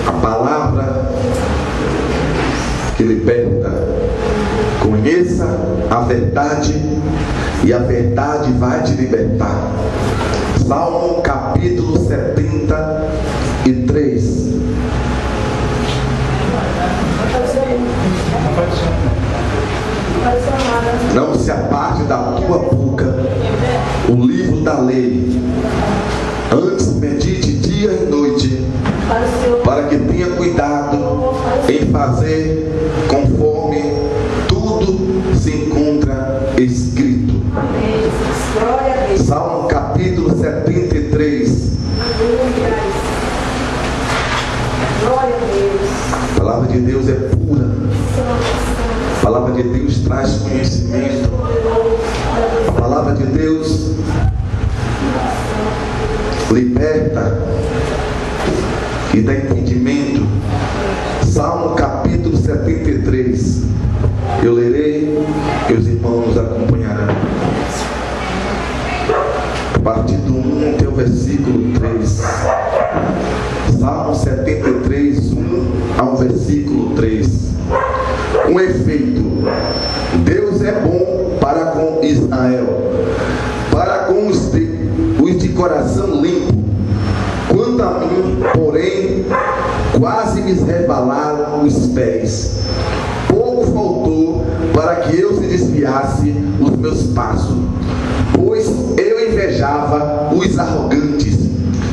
A palavra que liberta. Conheça a verdade e a verdade vai te libertar. Salmo capítulo 73. Não se aparte da tua boca o livro da lei, antes medite dia e noite, para que tenha cuidado em fazer conforme tudo se encontra escrito. Salmo capítulo 73. A palavra de Deus é pura. A palavra de Deus traz conhecimento. A palavra de Deus liberta e dá entendimento. Salmo capítulo 73. Eu lerei e os irmãos nos acompanharão. A partir do 1 até o versículo 3. Salmo 73, 1 ao versículo 3. Com efeito, Deus é bom para com Israel, para com os de coração limpo. Quanto a mim, porém, quase me resbalaram os pés. Pouco faltou para que eu se desviasse os meus passos, pois eu invejava os arrogantes,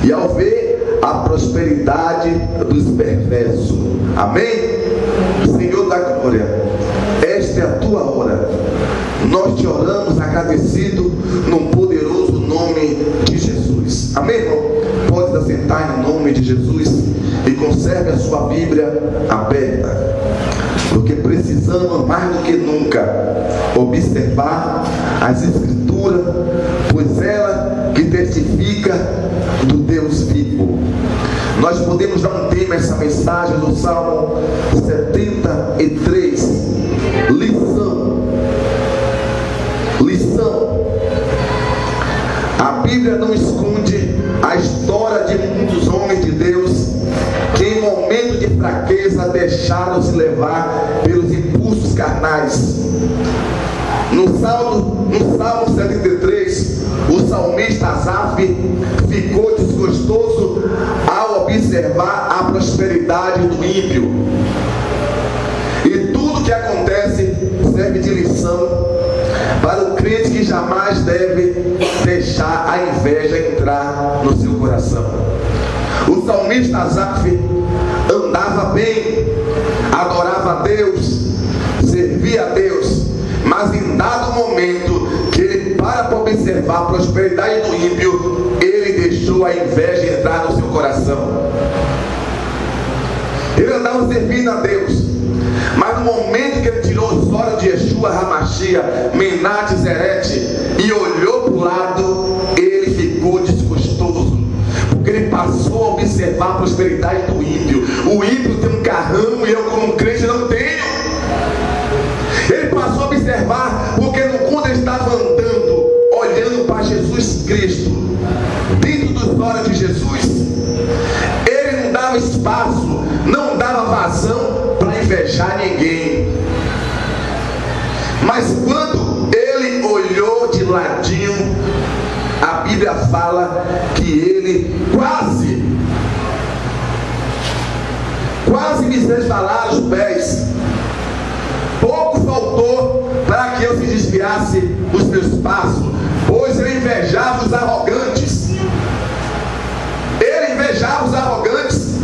e ao ver a prosperidade dos perversos. Amém? Senhor da glória, esta é a tua hora. Nós te oramos agradecido no poderoso nome de Jesus. Amém, irmão? Pode se assentar em nome de Jesus e conserve a sua Bíblia aberta, porque precisamos mais do que nunca observar as Escrituras, pois ela que testifica do Deus vivo. Nós podemos dar um tema a essa mensagem do Salmo 73. Lição. A Bíblia não esconde a história de muitos homens de Deus que em momento de fraqueza deixaram-se levar pelos impulsos carnais. No Salmo 73, o salmista Asaf ficou desgostoso ao observar a prosperidade do ímpio. E tudo que acontece serve de lição para o crente que jamais deve deixar a inveja entrar no seu coração. O salmista Asaf andava bem, adorava a Deus, servia a Deus, mas em dado momento que ele para observar a prosperidade do ímpio, ele deixou a inveja entrar no seu coração. Ele andava servindo a Deus, mas no momento que ele tirou os olhos de Yeshua Hamashia, Menat Zerete, e olhou para o lado, ele ficou desgostoso, porque ele passou a observar a prosperidade do ímpio. O ímpio tem um carrão e eu, como crente, não tenho. Ele passou a observar, porque quando ele estava andando, olhando para Jesus Cristo, dentro dos olhos de Jesus, ele não dava espaço, não dava vazão para invejar ninguém. Mas quando ele olhou de ladinho, a Bíblia fala que ele quase me resbalaram os pés. Pouco faltou para que eu se desviasse os meus passos, pois eu invejava os arrogantes. Ele invejava os arrogantes.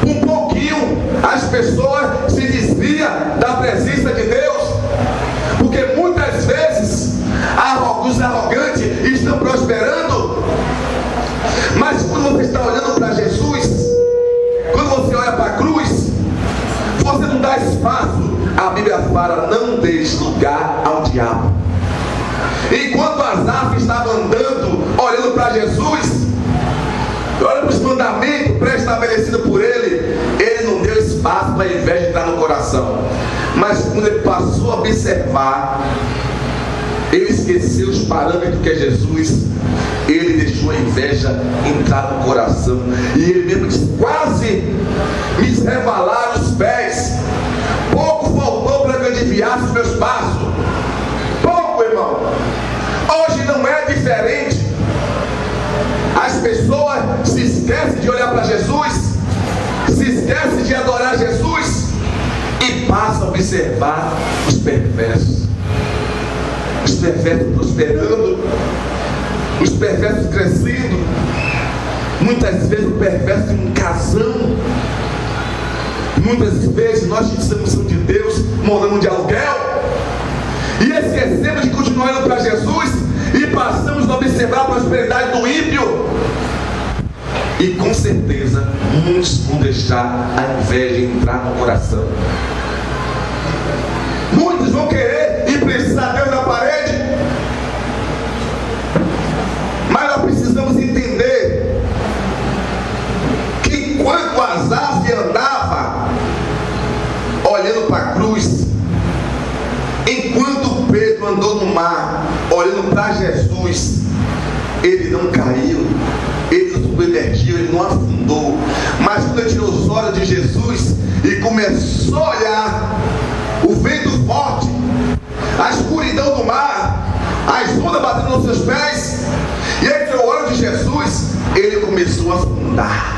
Um pouquinho as pessoas se desviam da presença de Deus, porque muitas vezes os arrogantes estão prosperando, mas quando você está olhando para Jesus, quando você olha para a cruz, você não dá espaço. A Bíblia fala: não deixe lugar ao diabo. Enquanto Asaf estava andando, olhando para Jesus, olhando para os mandamentos pré-estabelecidos por ele, ele não deu espaço para a inveja entrar no coração. Mas quando ele passou a observar, ele esqueceu os parâmetros que é Jesus, ele deixou deixou a inveja entrar no coração. E ele mesmo disse: quase me resvalaram os pés. Pouco faltou para que eu desviasse os meus passos. Pouco, irmão. Hoje não é diferente. As pessoas se esquecem de olhar para Jesus, se esquecem de adorar Jesus e passam a observar os perversos. Os perversos prosperando, os perversos crescendo. Muitas vezes o perverso tem um casão. Muitas vezes nós que somos de Deus morando de aluguel e esquecemos de continuar indo para Jesus e passamos a observar a prosperidade do ímpio. E com certeza muitos vão deixar a inveja entrar no coração. Muitos vão querer ir precisar Deus na parede. Mas nós precisamos entender que enquanto Asaf andava olhando para a cruz, enquanto Pedro andou no mar olhando para Jesus, ele não caiu, ele não submergiu, ele não afundou. Mas quando ele tirou os olhos de Jesus e começou a olhar o vento forte, a escuridão do mar, as ondas batendo nos seus pés, e ele tirou o olho de Jesus, ele começou a afundar.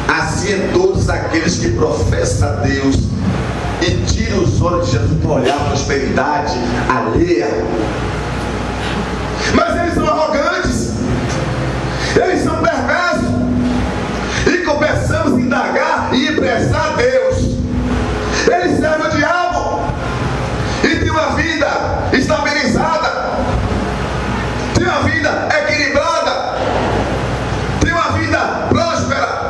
Assim é todos aqueles que professam a Deus e tiram os olhos de Jesus para olhar a prosperidade alheia. Mas eles são arrogantes, eles são perversos, e começamos a indagar e emprestar a Deus. Eles servem o diabo e tem uma vida estabilizada, tem uma vida equilibrada, tem uma vida próspera.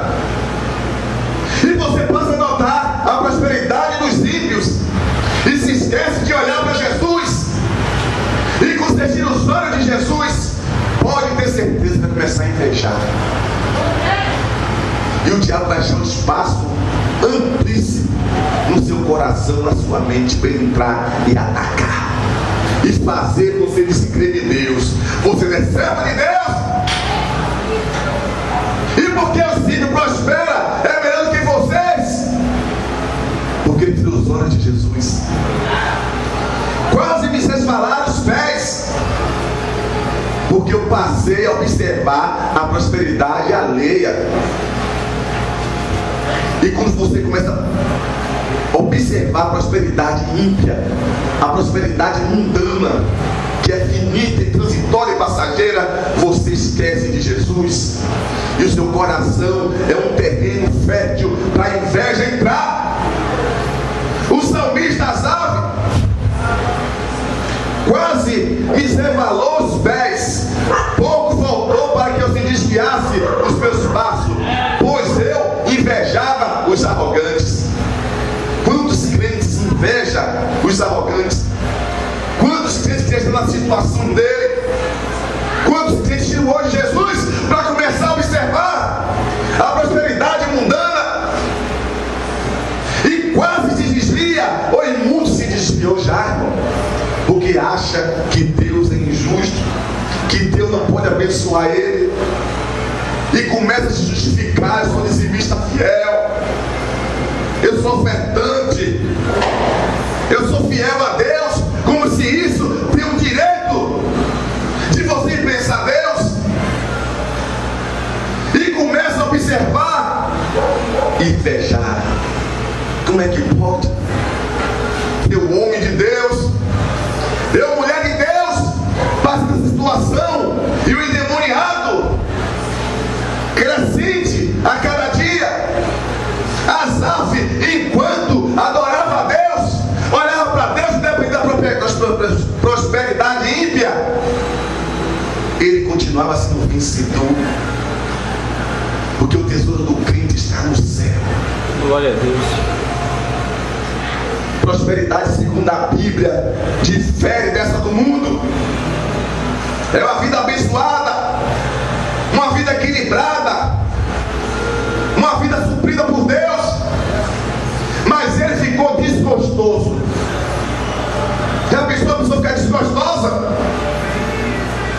E você passa a notar a prosperidade dos ímpios e se esquece de olhar para Jesus. E quando você tira os olhos de Jesus, pode ter certeza que vai começar a invejar. E o diabo vai achar um espaço amplíssimo no seu coração, na sua mente, para entrar e atacar e fazer você descrer em Deus. Você não é servo de Deus. E porque o filho prospera é melhor do que vocês, porque ele tirou os olhos de Jesus. Quase me resvalaram os pés, porque eu passei a observar a prosperidade alheia. E quando você começa a observar a prosperidade ímpia, a prosperidade mundana, que é finita e transitória e passageira, você esquece de Jesus. E o seu coração é um terreno fértil para a inveja entrar. O salmista Asaf quase me resvalou os pés, pouco faltou para que eu se desviasse os meus passos, pois eu invejava os arrogantes. Quantos crentes invejam os arrogantes? Quantos crentes que estão na situação dele? Quantos crentes tiram hoje Jesus para começar a observar a prosperidade mundana? E quase se desvia, ou em muito se desviou já, irmão, porque acha que Deus é injusto, que Deus não pode abençoar ele, e começa a se justificar: eu sou dizimista fiel, eu sou ofertante, eu sou fiel a Deus, como se isso tem o direito de você pensar Deus. E começa a observar e invejar. Como é que pode? Deu homem de Deus, deu mulher de Deus, passa essa situação, e o endemoniado crescente a cada dia. Asaf, enquanto adorava a Deus, olhava para Deus, independente da prosperidade ímpia, ele continuava sendo vencedor, porque o tesouro do crente está no céu. Glória a Deus. Prosperidade, segundo a Bíblia, difere dessa do mundo. É uma vida abençoada, uma vida equilibrada, uma vida suprida por Deus. Mas ele ficou desgostoso. Já pensou a pessoa ficar desgostosa?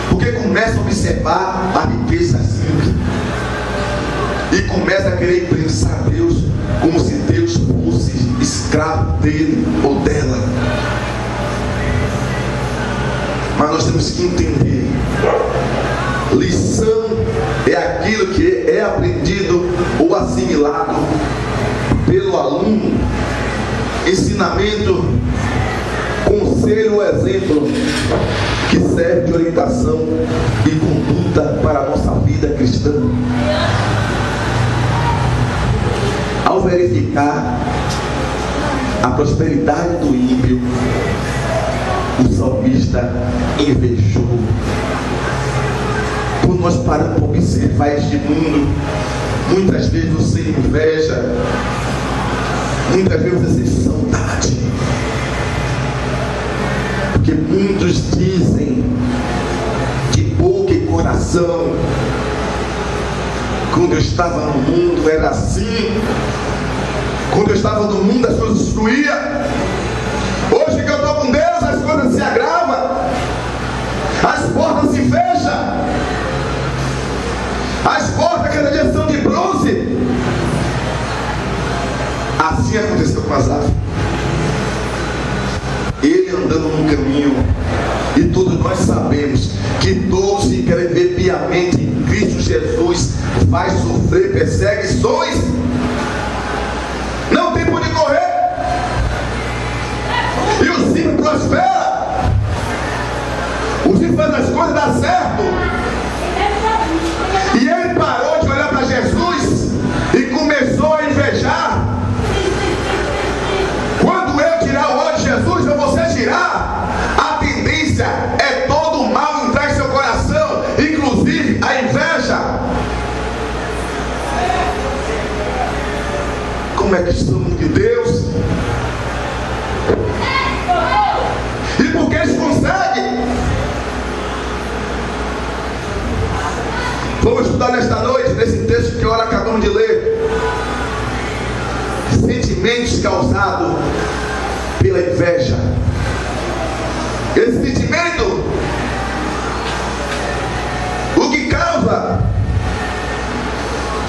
Porque começa começa a observar a riqueza simples e começa a querer pensar Deus como se Deus fosse escravo dele ou dela. Mas nós temos que entender: lição é aquilo que é aprendido ou assimilado pelo aluno. Ensinamento, conselho ou exemplo que serve de orientação e conduta para a nossa vida cristã. Ao verificar a prosperidade do ímpio, o salmista invejou. Quando nós paramos para observar este mundo, muitas vezes você inveja, muitas vezes você sente saudade, porque muitos dizem de boca e coração: quando eu estava no mundo era assim, quando eu estava no mundo as coisas fluíam, hoje que eu estou com Deus as coisas se agravam, as portas se fecham, as portas cada dia são de bronze. Assim aconteceu com Asaf. Ele andando no caminho, e todos nós sabemos que todos que querem viver piamente em Cristo Jesus vai sofrer perseguições. Não tem por onde correr. E o simples prospera. O simples faz as coisas dar certo. E ele parou de olhar para Jesus e começou a invejar. Quando eu tirar o ódio de Jesus, ou você tirar, a tendência é todo o mal entrar em seu coração, inclusive a inveja. Como é que somos de Deus? E por que eles conseguem? Vamos estudar nesta noite, nesse texto que agora acabamos de ler. Sentimentos causados pela inveja. Esse sentimento, o que causa?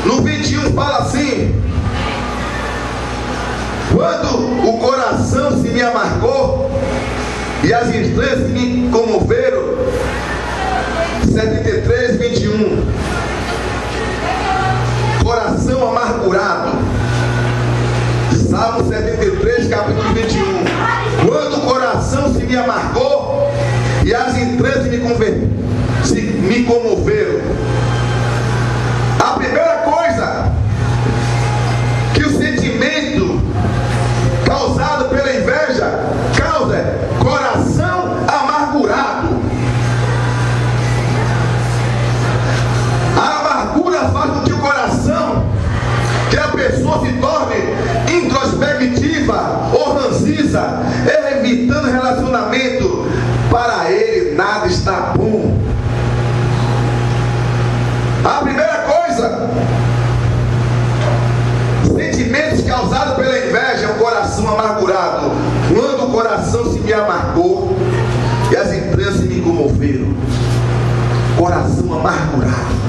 No 21 fala assim: quando o coração se me amargou e as entranhas me comoveram. 73, 21. Coração amargurado. Salmo 73, capítulo 21. Quando o coração se me amargou e as entranhas me comoveram. A primeira coisa que o sentimento causado pela inveja causa é coração amargurado. A amargura faz com que o coração, que a pessoa se torne introspectiva ou ranziza, evitando relacionamento. Para ele nada está bom. A primeira coisa, sentimentos causados pela inveja, é o coração amargurado. Quando o coração se me amargou e as entranhas se me comoveram. Coração amargurado.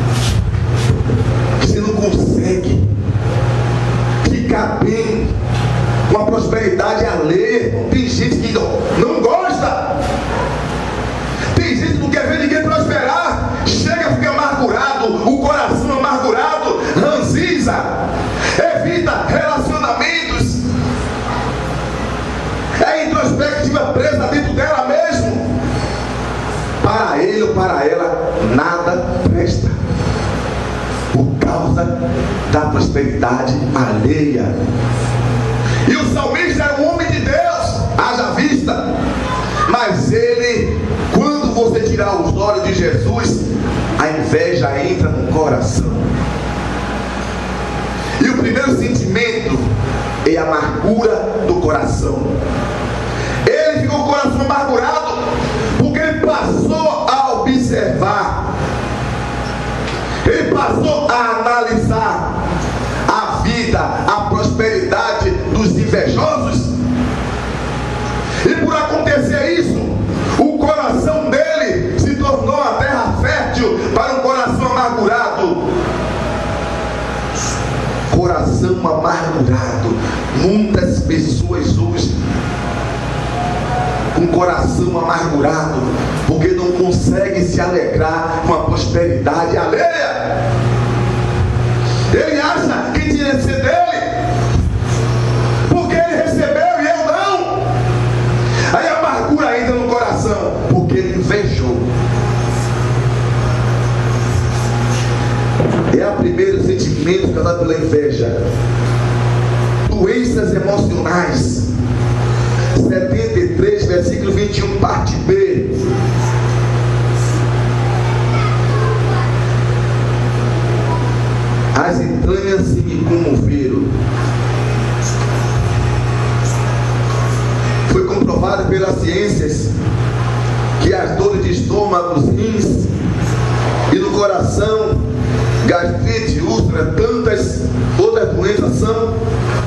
Você não consegue ficar bem com a prosperidade alheia. Tem gente que não gosta. Tem gente que não quer ver ninguém prosperar. Chega a ficar amargurado. O coração amargurado ranziza, evita relacionamentos, é introspectiva, presa dentro dela mesmo. Para ele ou para ela nada presta, por causa da prosperidade alheia. E o salmista era um homem de Deus, haja vista, mas ele, quando você tirar os olhos de Jesus, a inveja entra no coração. E o primeiro sentimento é a amargura do coração. Ele ficou com o coração amargurado porque ele passou a observar, ele passou a analisar a vida, a prosperidade dos invejosos. E por acontecer isso, o coração dele se tornou a terra fértil Coração amargurado. Muitas pessoas hoje com coração amargurado, porque não conseguem se alegrar com a prosperidade alheia. Ele acha que tinha que ser dele, porque ele recebeu e eu não. Aí a amargura entra no coração, porque ele invejou. É o primeiro sentimento causado pela inveja. Doenças emocionais. 73, versículo 21, parte B. As entranhas se me comoveram. Foi comprovado pelas ciências que as dores de estômago, rins e no coração, gastrite, úlcera, tantas outras doenças são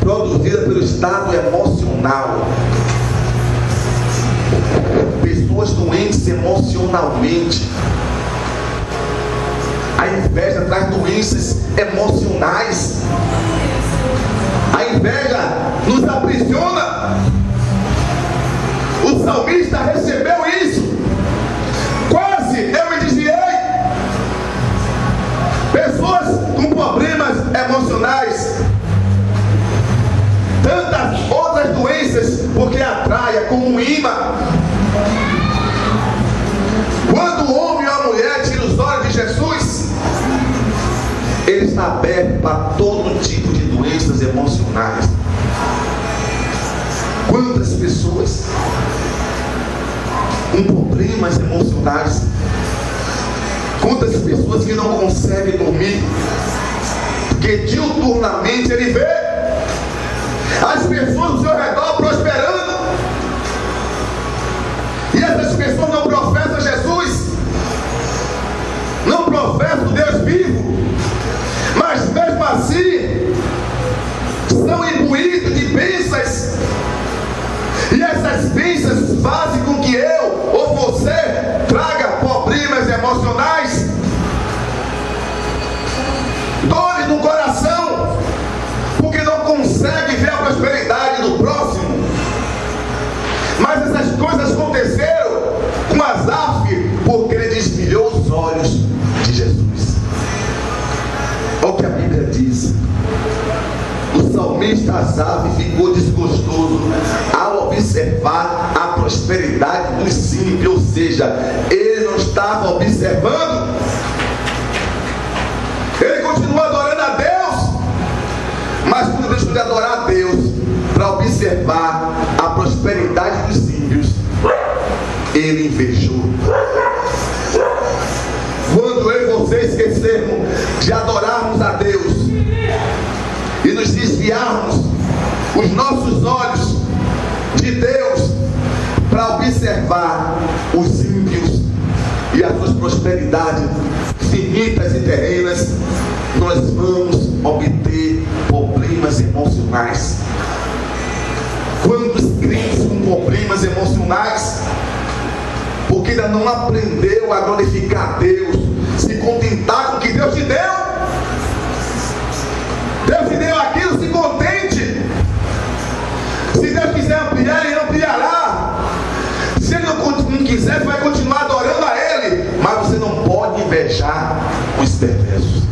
produzidas pelo estado emocional. Pessoas doentes emocionalmente. A inveja traz doenças emocionais. A inveja nos aprisiona. O salmista recebeu isso. Quase eu me desviei. Pessoas com problemas emocionais, tantas outras doenças, porque atrai como um imã. Quando o homem ou a mulher tira os olhos de Jesus, ele está aberto para todo tipo de doenças emocionais. Quantas pessoas com problemas emocionais, quantas pessoas que não conseguem dormir, porque diuturnamente ele vê as pessoas ao seu redor prosperando, e essas pessoas não professam Jesus, não professam o Deus vivo, mas mesmo assim são imbuídos de bênçãos, e essas bênçãos fazem com que eu ou você traga problemas emocionais, dores no coração, porque não consegue ver a prosperidade do próximo. Mas essas coisas aconteceram com Asaf, porque ele desviou os olhos de Jesus. Olha o que a Bíblia diz. O salmista Asaf ficou desgostoso ao observar a prosperidade dos ímpios, ou seja, ele não estava observando. Ele continua adorando a Deus, mas quando deixou de adorar a Deus para observar a prosperidade dos ímpios, ele invejou. Quando eu e você esquecermos de adorarmos a Deus e nos desviarmos os nossos olhos de Deus para observar os ímpios e as suas prosperidades finitas e terrenas, nós vamos obter problemas emocionais. Quantos crentes com problemas emocionais, porque ainda não aprendeu a glorificar a Deus, se contentar com o que Deus te deu. Deus te deu aquilo, se contente. Se Deus quiser ampliar, Ele ampliará. Se Ele não quiser, você vai continuar adorando a Ele. Mas você não pode invejar os perversos.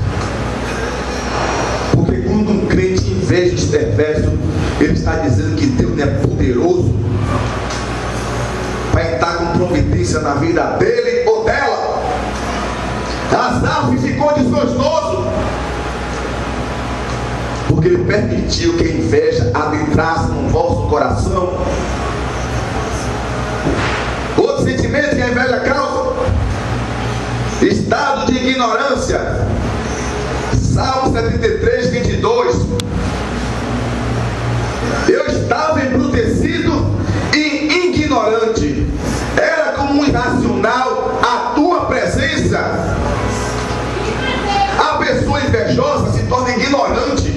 Porque quando um crente inveja os perversos, ele está dizendo que Deus é poderoso para estar com providência na vida dele ou dela. Asaf ficou desgostoso, porque ele permitiu que a inveja adentrasse no vosso coração. Outro sentimento que a inveja causa: estado de ignorância. Salmo 73, 22. Eu estava embrutecido e ignorante, era como um irracional a tua presença. A pessoa invejosa se torna ignorante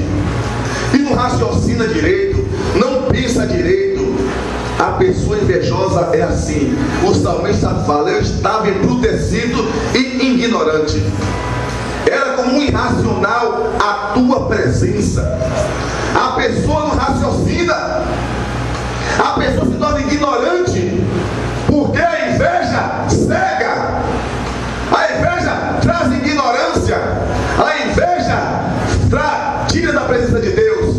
e não raciocina direito, não pensa direito. A pessoa invejosa é assim. O salmista fala: eu estava embrutecido e ignorante, era como como irracional a tua presença. A pessoa não raciocina, a pessoa se torna ignorante, porque a inveja cega, a inveja traz ignorância, a inveja tira da presença de Deus.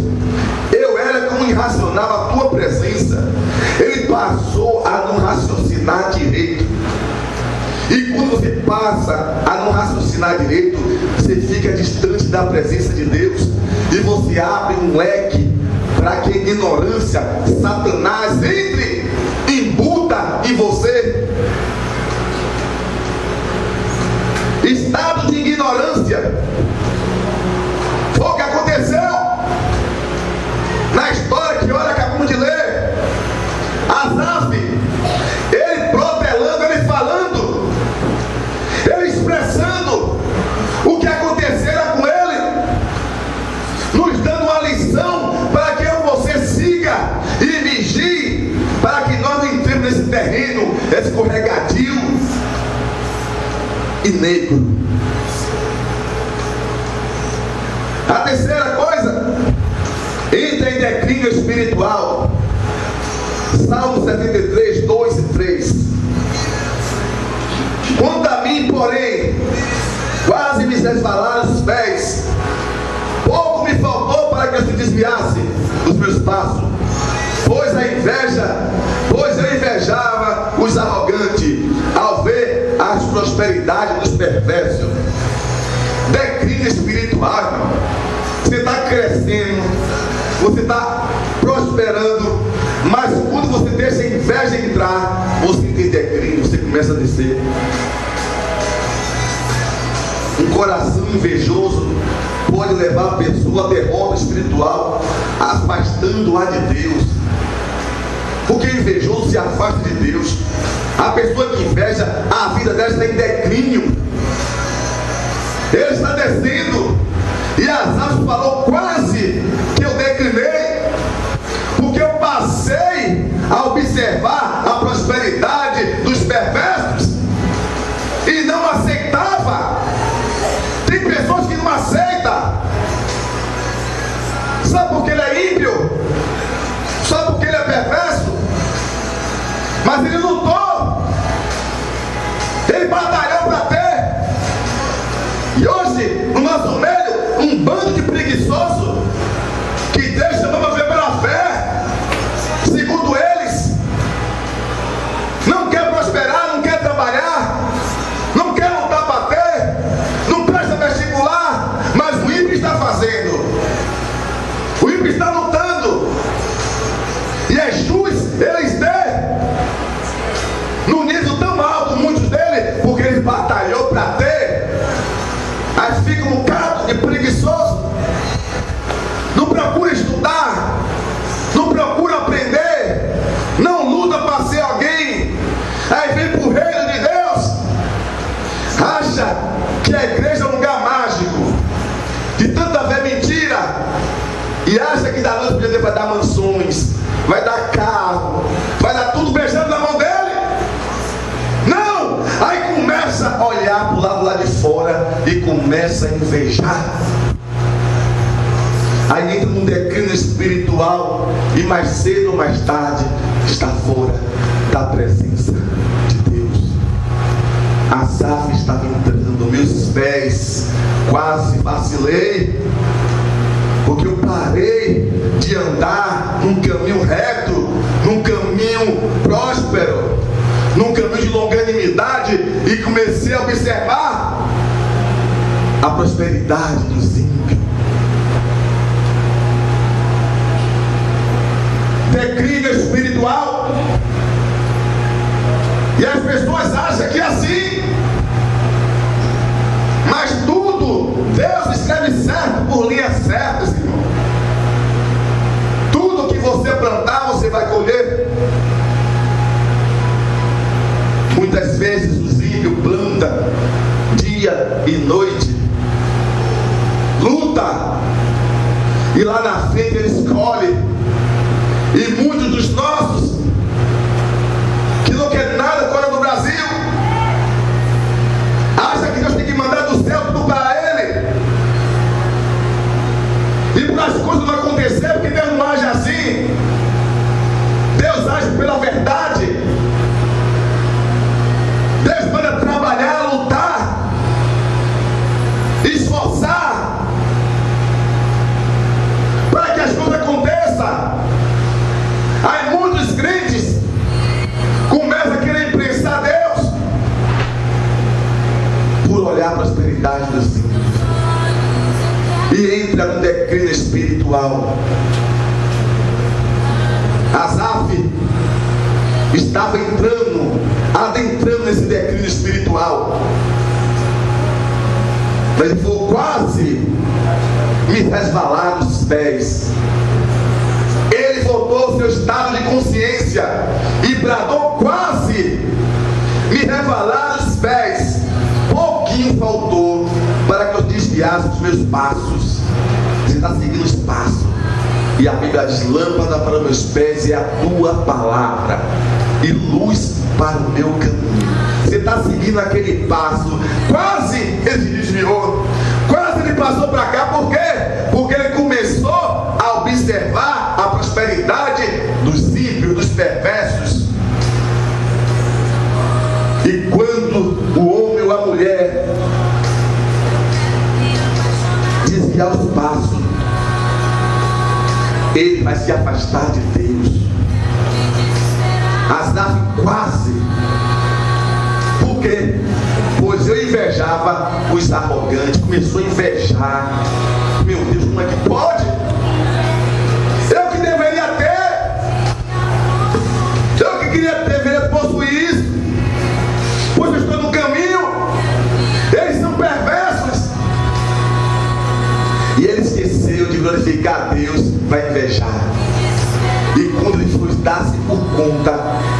Eu era como irracional a tua presença. Ele passou a não raciocinar direito. E quando você passa a não raciocinar direito, você fica distante da presença de Deus. E você abre um leque para que a ignorância, Satanás, entre, imbuta em você. Estado de ignorância. Foi o que aconteceu na história que olha acabamos de ler. Asaf, ele protelando, ele falando, ele expressando o que acontecera com ele, nos dando uma lição para que eu e você siga e vigie, para que nós não entremos nesse terreno escorregadio e negro. A terceira coisa, entra em declínio espiritual. Salmo 73, 2 e 3. Quanto a mim, porém, quase me resvalaram os pés, pouco me faltou para que eu se desviasse dos meus passos, pois eu invejava os arrogantes ao ver as prosperidades dos perversos. Declínio espiritual, irmão. Você está crescendo, você está prosperando, mas quando você deixa a inveja entrar, você tem declínio, você começa a descer. Um coração invejoso pode levar a pessoa à derrota espiritual, afastando-a de Deus. Porque o invejoso se afasta de Deus. A pessoa que inveja, a vida dela está em declínio. Ele está descendo. E Asaf falou: quase que eu declinei, porque eu passei a observar a prosperidade dos perversos e não aceitava. Tem pessoas que não aceitam. Sabe por que ele é ímpio? Sabe por que ele é perverso? Mas ele lutou, ele batalhou para ter. E hoje, no nosso meio, um bando de preguiçosos que Deus chamou para ver pela fé, segundo eles, não quer prosperar, não quer trabalhar, não quer lutar para ter, não presta vestibular, mas o ímpio está fazendo, o ímpio está lutando, e é justo eles terem no nível tão alto, muitos deles, porque ele batalhou para ter. Aí fica um bocado de preguiçoso, não procura estudar, não procura aprender, não luta para ser alguém. Aí vem para o reino de Deus, acha que a igreja é um lugar mágico, de tanta fé mentira, e acha que da noite para o dia vai dar mansões, vai dar carro, vai dar tudo beijando na mão dele. Não! Aí começa a olhar para o lado lá de fora e começa a invejar. Aí entra num declínio espiritual e mais cedo ou mais tarde está fora da presença de Deus. Asaf estava entrando, meus pés quase vacilei, porque eu parei de andar num caminho reto, num caminho próspero, num caminho de longanimidade, e comecei a observar a prosperidade dos ímpios. Declínio espiritual. E as pessoas acham que é assim, mas tudo Deus escreve certo por linhas certas, irmão. Tudo que você plantar, você vai colher. Muitas vezes os ímpios plantam dia e noite, luta, e lá na frente eles colhem. E muitos dos nossos que não querem nada fora do Brasil, acha que Deus tem que mandar do céu tudo para ele. E para as coisas não acontecer, porque Deus não age assim. Deus age pela verdade. Deus manda trabalhar, lutar, esforçar, para que as coisas aconteçam. Aí muitos crentes começam a querer imprensar Deus por olhar a prosperidade dos ímpios e entra no declínio espiritual. Asaf estava adentrando nesse declínio espiritual, mas ele falou: quase me resvalar dos pés. Ele voltou ao seu estado de consciência e bradou: quase me resvalar dos pés. Pouquinho faltou para que eu desviasse os meus passos. Você está seguindo os passos, e a Bíblia diz: lâmpada para os meus pés é a tua palavra e luz para o meu caminho. Você está seguindo aquele passo. Quase ele se desviou, quase ele passou para cá. Por quê? Porque ele começou a observar a prosperidade dos ímpios, dos perversos. E quando o homem ou a mulher desviar os passos, ele vai se afastar de Deus. Asaf quase. Por quê? Pois eu invejava os arrogantes. Começou a invejar. Meu Deus, como é que pode? Eu que deveria ter. Eu que deveria possuir isso. Pois eu estou no caminho. Eles são perversos. E ele esqueceu de glorificar a Deus para invejar. E quando ele foi dar-se por conta,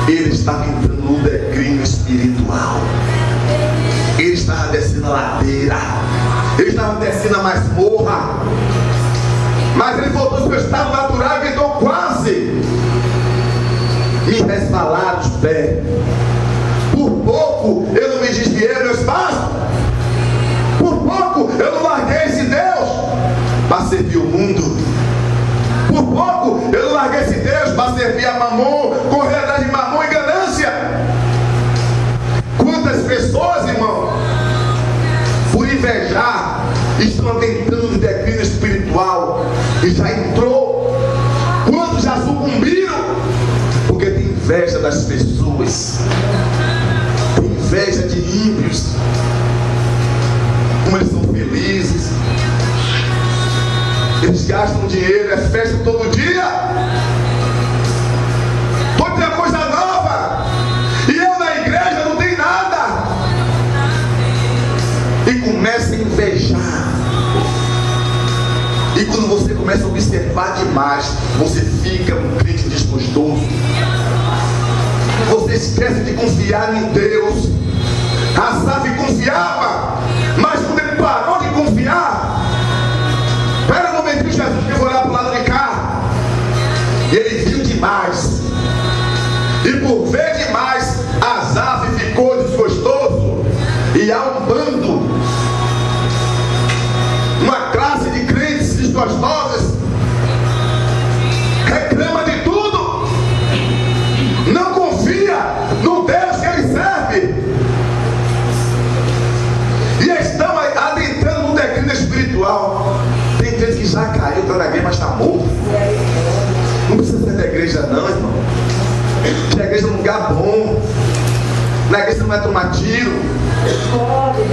ele estava entrando num declínio espiritual. Ele estava descendo a ladeira, ele estava descendo a masmorra. Mas ele voltou ao seu estado natural e gritou: quase me resvalar os pés. Por pouco eu não me desviei do meu espaço. Por pouco eu não larguei esse Deus para servir o mundo. Por pouco eu não larguei esse Deus para servir a Mamon, correr atrás de Mamon e ganância. Quantas pessoas, irmão, por invejar, estão adentrando no declínio espiritual e já entrou? Quantos já sucumbiram porque tem inveja das pessoas, tem inveja de ímpios, como eles são felizes. Eles gastam dinheiro, é festa todo dia. Todo dia é coisa nova. E eu na igreja não tenho nada. E começa a invejar. E quando você começa a observar demais, você fica um crente desgostoso. Você esquece de confiar em Deus. Asaf confiava, mas quando ele parou de confiar, espera um momentinho, Jesus, que eu vou olhar para o lado de cá. E ele viu demais. E por ver demais, Asaf ficou desgostoso. E há um bando, uma classe de crentes desgostosos, reclama de tudo, não confia no Deus que ele serve, e estão adentrando no declínio espiritual. Tem gente que já caiu, está na igreja, mas está morto. Não precisa ser da igreja não, irmão. A igreja é um lugar bom. Na igreja não vai tomar tiro.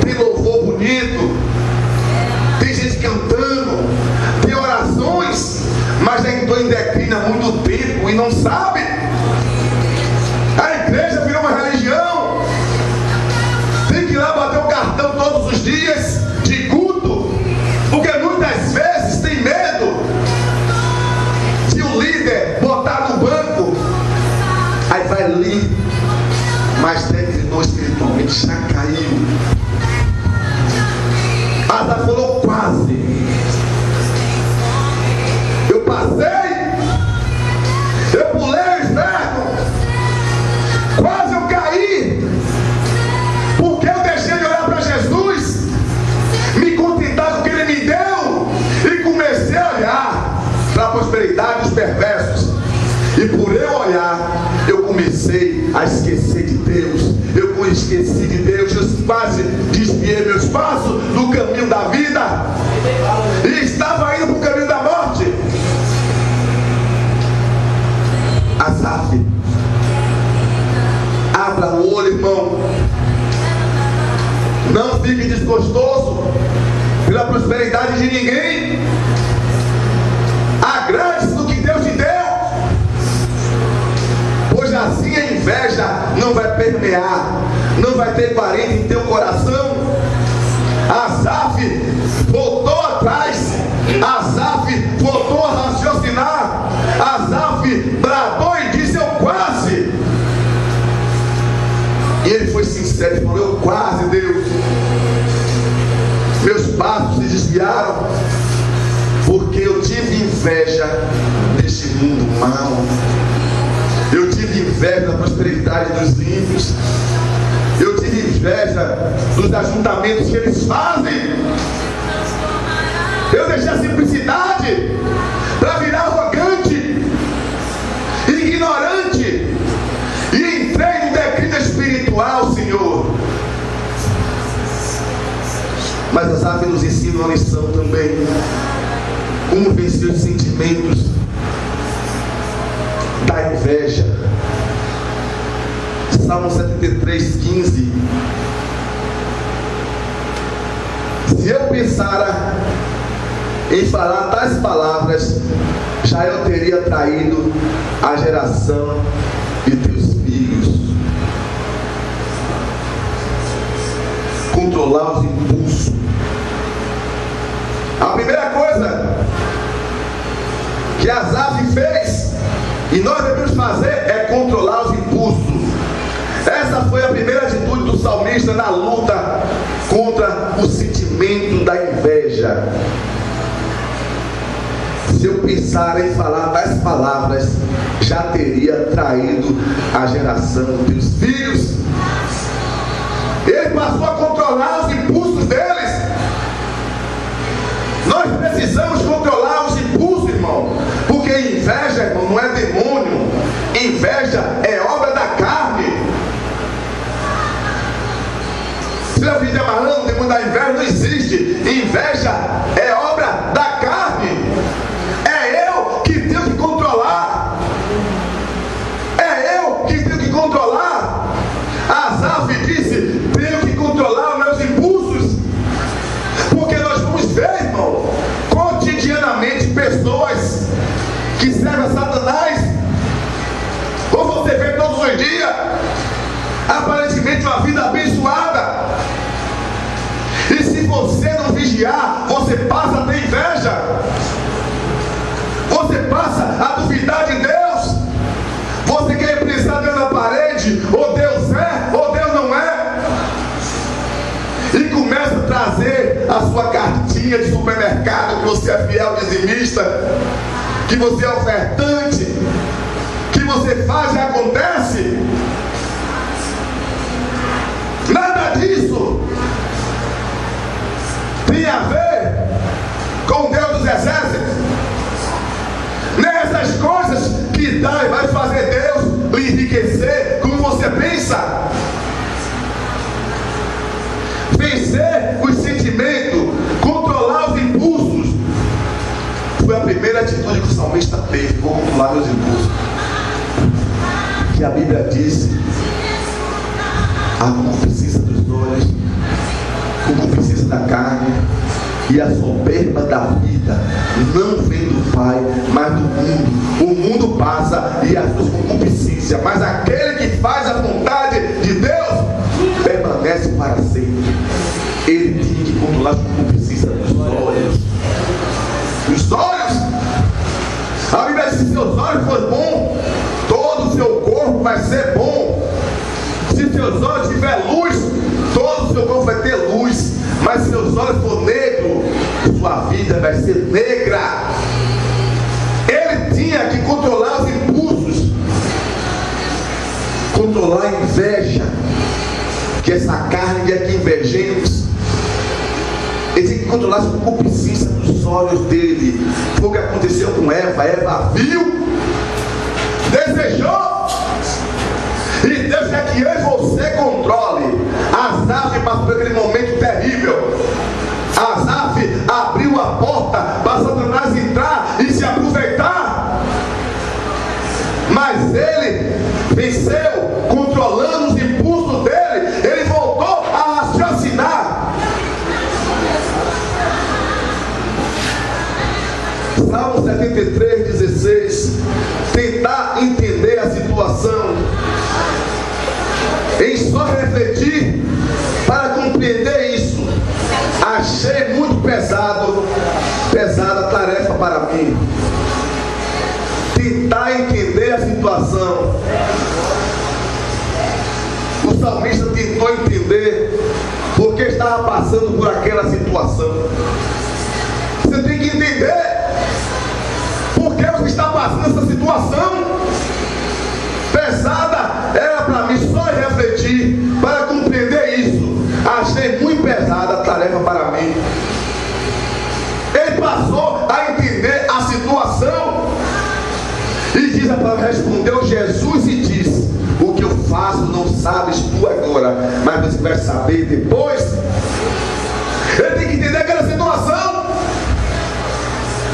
Tem louvor bonito. Tem gente cantando. Tem orações. Mas já entrou em declínio há muito tempo e não sabe. A igreja virou uma religião. Tem que ir lá bater o cartão todos os dias de culto. Porque muitas vezes tem medo de o líder botar no banco. Aí vai ali, mas declinou espiritualmente, já caiu. Asaf falou: quase. Eu passei, eu pulei olhar para a prosperidade dos perversos. E por eu olhar, eu comecei a esquecer de Deus. Eu esqueci de Deus. Eu quase desviei meus passos do caminho da vida. E estava indo para o caminho da morte. Asaf, abra o olho, irmão. Não fique desgostoso pela prosperidade de ninguém. Agrade-se do que Deus te deu, pois assim a inveja não vai permear, não vai ter guarida em teu coração. Asaf voltou atrás, Asaf voltou a raciocinar, Asaf bradou e disse: eu quase. E ele foi sincero e falou: eu quase, Deus. Meus passos se desviaram, porque eu tive inveja deste mundo mau. Eu tive inveja da prosperidade dos ímpios. Eu tive inveja dos ajuntamentos que eles fazem. Eu deixei a simplicidade para virar arrogante, ignorante, e entrei no declínio espiritual, Senhor. Mas Asaf nos ensina uma lição também: como vencer os sentimentos da inveja. Salmo 73, 15. Se eu pensara em falar tais palavras, já eu teria traído a geração de teus filhos. Controlar os impulsos. A primeira coisa que Asaf fez, e nós devemos fazer, é controlar os impulsos. Essa foi a primeira atitude do salmista na luta contra o sentimento da inveja. Se eu pensar em falar tais palavras, já teria traído a geração dos teus filhos. Ele passou a controlar os impulsos deles. Nós precisamos controlar os impulsos, irmão, porque inveja, irmão, não é demônio. Inveja é obra da carne. Se eu fizer amarrando o demônio da inveja, não existe. Inveja é obra da carne. É eu que tenho que controlar. É eu que tenho que controlar. Asaf disse: tenho que controlar os meus impulsos. Porque nós vamos ver, irmão, cotidianamente pessoas que servem a Satanás. Ou você vê todos os dias, aparentemente uma vida abençoada. E se você não vigiar, você passa a ter inveja. Você passa a duvidar de Deus. Você quer pensar Deus na parede, ou Deus é, ou Deus não é. E começa a trazer a sua cartinha de supermercado, que você é fiel dizimista, que você é ofertante, que você faz e acontece. Nada disso tem a ver com Deus dos exércitos. Nessas coisas que dá e vai fazer Deus lhe enriquecer como você pensa. Vencer os sentimentos, controlar os impulsos, foi a primeira atitude que o salmista teve. Vou controlar meus impulsos. Que a Bíblia diz: a concupiscência dos olhos, concupiscência da carne e a soberba da vida não vem do Pai, mas do mundo. O mundo passa e as suas concupiscências, mas aquele que faz a vontade de Deus permanece para sempre. Ele tem que controlar a concupiscência dos olhos. Os olhos, a Bíblia diz: se seus olhos forem bons, todo o seu corpo vai ser bom. Se seus olhos tiver luz, todo o seu corpo vai ter luz. Mas se seus olhos for negro, sua vida vai ser negra. Ele tinha que controlar os impulsos, controlar a inveja, que essa carne é que invejemos. Ele tinha que controlar as concupiscências dos os olhos dele. Foi o que aconteceu com Eva. Eva viu, desejou, e Deus quer que eu e você controle. Asaf passou por aquele momento terrível. Asaf abriu a porta para Satanás entrar e se aproveitar, mas ele venceu, controlando os impulsos dele. Ele voltou a raciocinar. Salmo 73, 16. Tentar entender a situação, em só refletir para compreender isso. Achei muito pesada a tarefa para mim. Tentar entender a situação. O salmista tentou entender porque estava passando por aquela situação. Você tem que entender por que você está passando essa situação. Pesada era para mim só refletir para compreender isso. Achei muito pesada a tarefa para mim. Ele passou a entender a situação e diz a palavra, respondeu Jesus e disse: o que eu faço não sabes tu agora, mas você vai saber depois. Ele tem que entender aquela situação.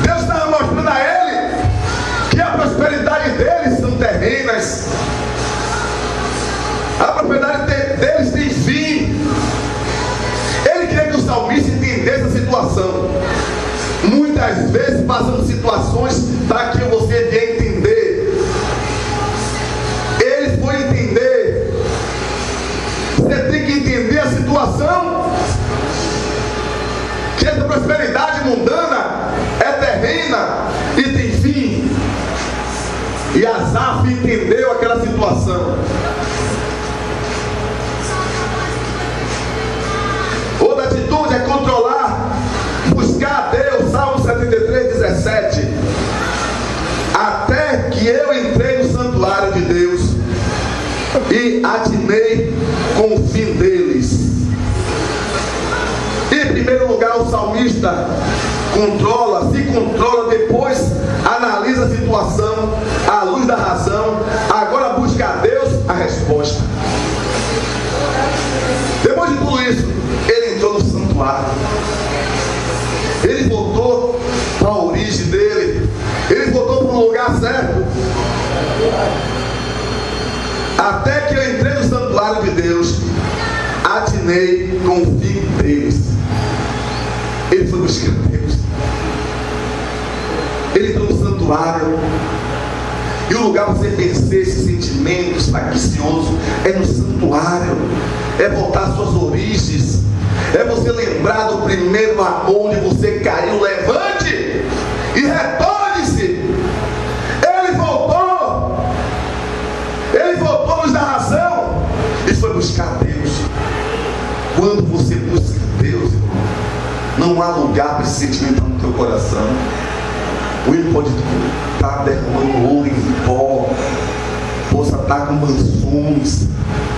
Deus estava mostrando a ele que a prosperidade deles são terrenas. A prosperidade deles tem fim. Ele queria que o salmista entendesse a situação. Muitas vezes passamos situações para que você venha entender. Ele foi entender. Você tem que entender a situação, que essa prosperidade mundana é terrena e tem fim. E Asaf entendeu aquela situação. Outra atitude é controlar, buscar a Deus. Salmo 73, 17. Até que eu entrei no santuário de Deus e atinei com o fim deles. Em primeiro lugar, o salmista se controla, depois analisa a situação à luz da razão. Agora busca a Deus a resposta. Depois de tudo isso, ele entrou no santuário. Ele voltou para a origem dele. Ele voltou para o lugar certo. Até que eu entrei no santuário de Deus, atinei com o fim deles. Ele foi buscar Deus. Ele entrou no santuário. E o lugar para você vencer esses sentimentos facciosos é no santuário. É voltar às suas origens. É você lembrar do primeiro amor onde você caiu. Levante e retorne-se. Ele voltou. Ele voltou nos dar razão e foi buscar Deus. Quando você busca Deus, não há lugar para esse sentimento no teu coração. O ímpio pode estar derramando ouro em pó, possa estar com mansões.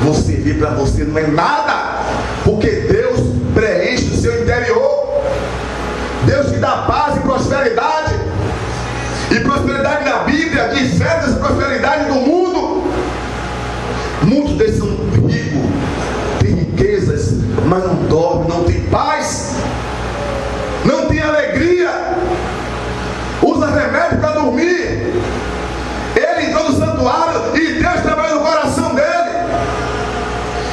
Você vê, para você não é nada, porque Deus preenche o seu interior. Deus te dá paz e prosperidade. E prosperidade na Bíblia difere dessa prosperidade do mundo. Muitos deles são ricos, têm riquezas, mas não dormem, não tem paz, não tem alegria, usa remédio para dormir. Ele entrou no santuário e Deus trabalhou no coração dele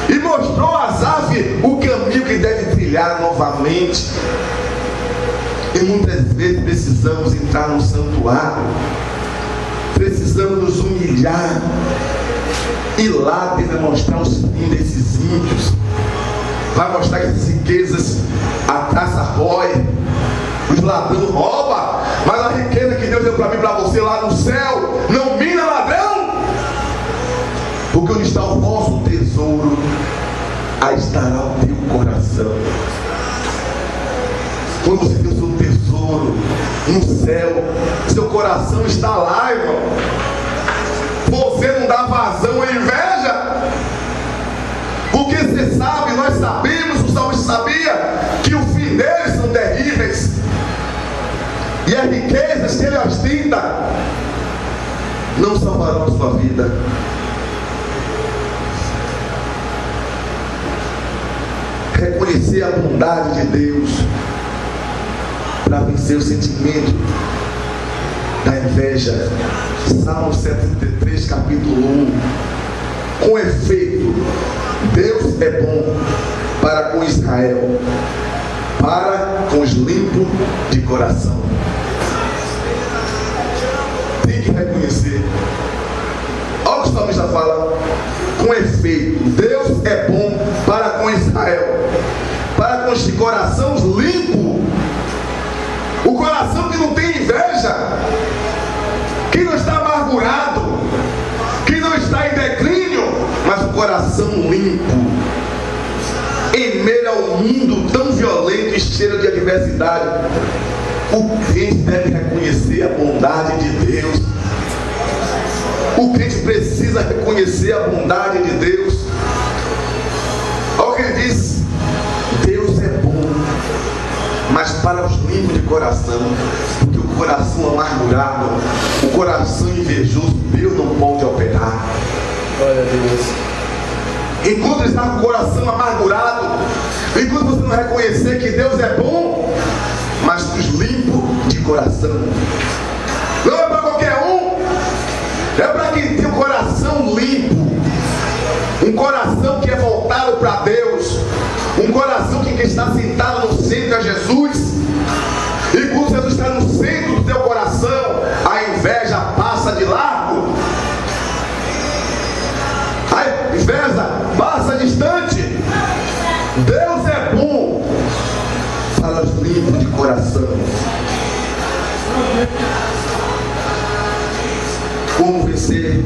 e mostrou a Asaf o caminho que deve trilhar novamente. E muitas vezes precisamos entrar no santuário, precisamos nos humilhar, e lá Deus vai mostrar os fins desses ímpios, vai mostrar que as riquezas a traça rói, os ladrões roubam, mas a riqueza que Deus deu para mim e para você lá no céu não mina ladrão, porque onde está o vosso tesouro, aí estará o teu coração. Quando você tem o seu tesouro no céu, seu coração está lá, irmão. Você não dá vazão à inveja, porque você sabe, nós sabemos, o salmista sabia que o fim deles são terríveis. E as riquezas que ele ostenta não salvarão a sua vida. Reconhecer a bondade de Deus para vencer o sentimento da inveja. Salmo 73, capítulo 1. Com efeito, Deus é bom para com Israel, para com os limpos de coração. Tem que reconhecer. Olha o que o salmista fala. Com efeito, Deus é bom para com Israel, para com os de corações limpos. O coração que não tem inveja, que não está amargurado, que não está em declínio, mas o coração limpo. Em meio ao mundo tão violento e cheio de adversidade, o crente deve reconhecer a bondade de Deus. O crente precisa reconhecer a bondade de Deus. Olha o que ele diz: Deus é bom, mas para os limpos de coração, porque o coração amargurado, o coração invejoso, Deus não pode operar. Glória a Deus. Enquanto está com o coração amargurado, enquanto você não reconhecer que Deus é bom, mas para os limpos de coração. Não é para qualquer um, é para quem tem o coração limpo, um coração que é voltado para Deus, um coração que está sentado no centro é Jesus. E quando Jesus está no centro do teu coração, a inveja passa de largo, a inveja passa distante. Deus é bom para os limpos de coração. Como vencer?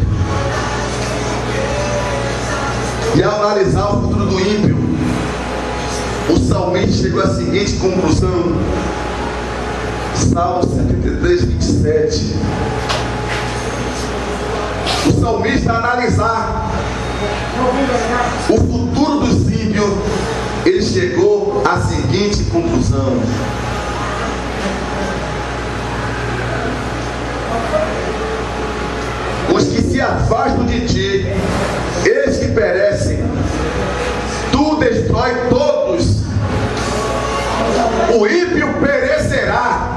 E ao analisar o futuro do ímpio, o salmista chegou à seguinte conclusão. Salmo 73, 27. O salmista, a analisar o futuro dos ímpios, ele chegou à seguinte conclusão: os que se afastam de ti, eles que perecem, tu destrói todos. O ímpio perecerá.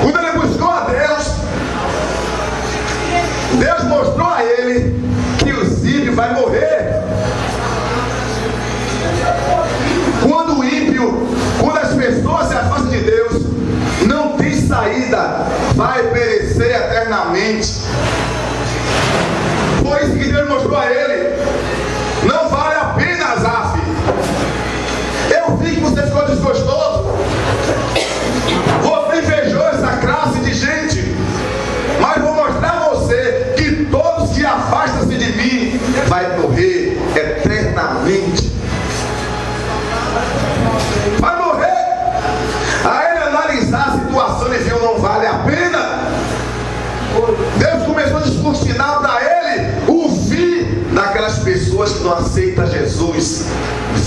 Quando ele buscou a Deus, Deus mostrou a ele que os ímpios vai morrer. Quando o ímpio, quando as pessoas se afastam de Deus, não tem saída, vai perecer eternamente. Foi isso que Deus mostrou a ele. Não vale a pena, Asaf. Eu vi que você ficou desgostoso, você invejou essa classe de gente, mas vou mostrar a você que todos que afastam-se de mim vai morrer eternamente. Vai morrer. Aí ele analisar a situação e viu, não vale a pena. Deus começou a descortinar para ele o fim daquelas pessoas que não aceitam Jesus.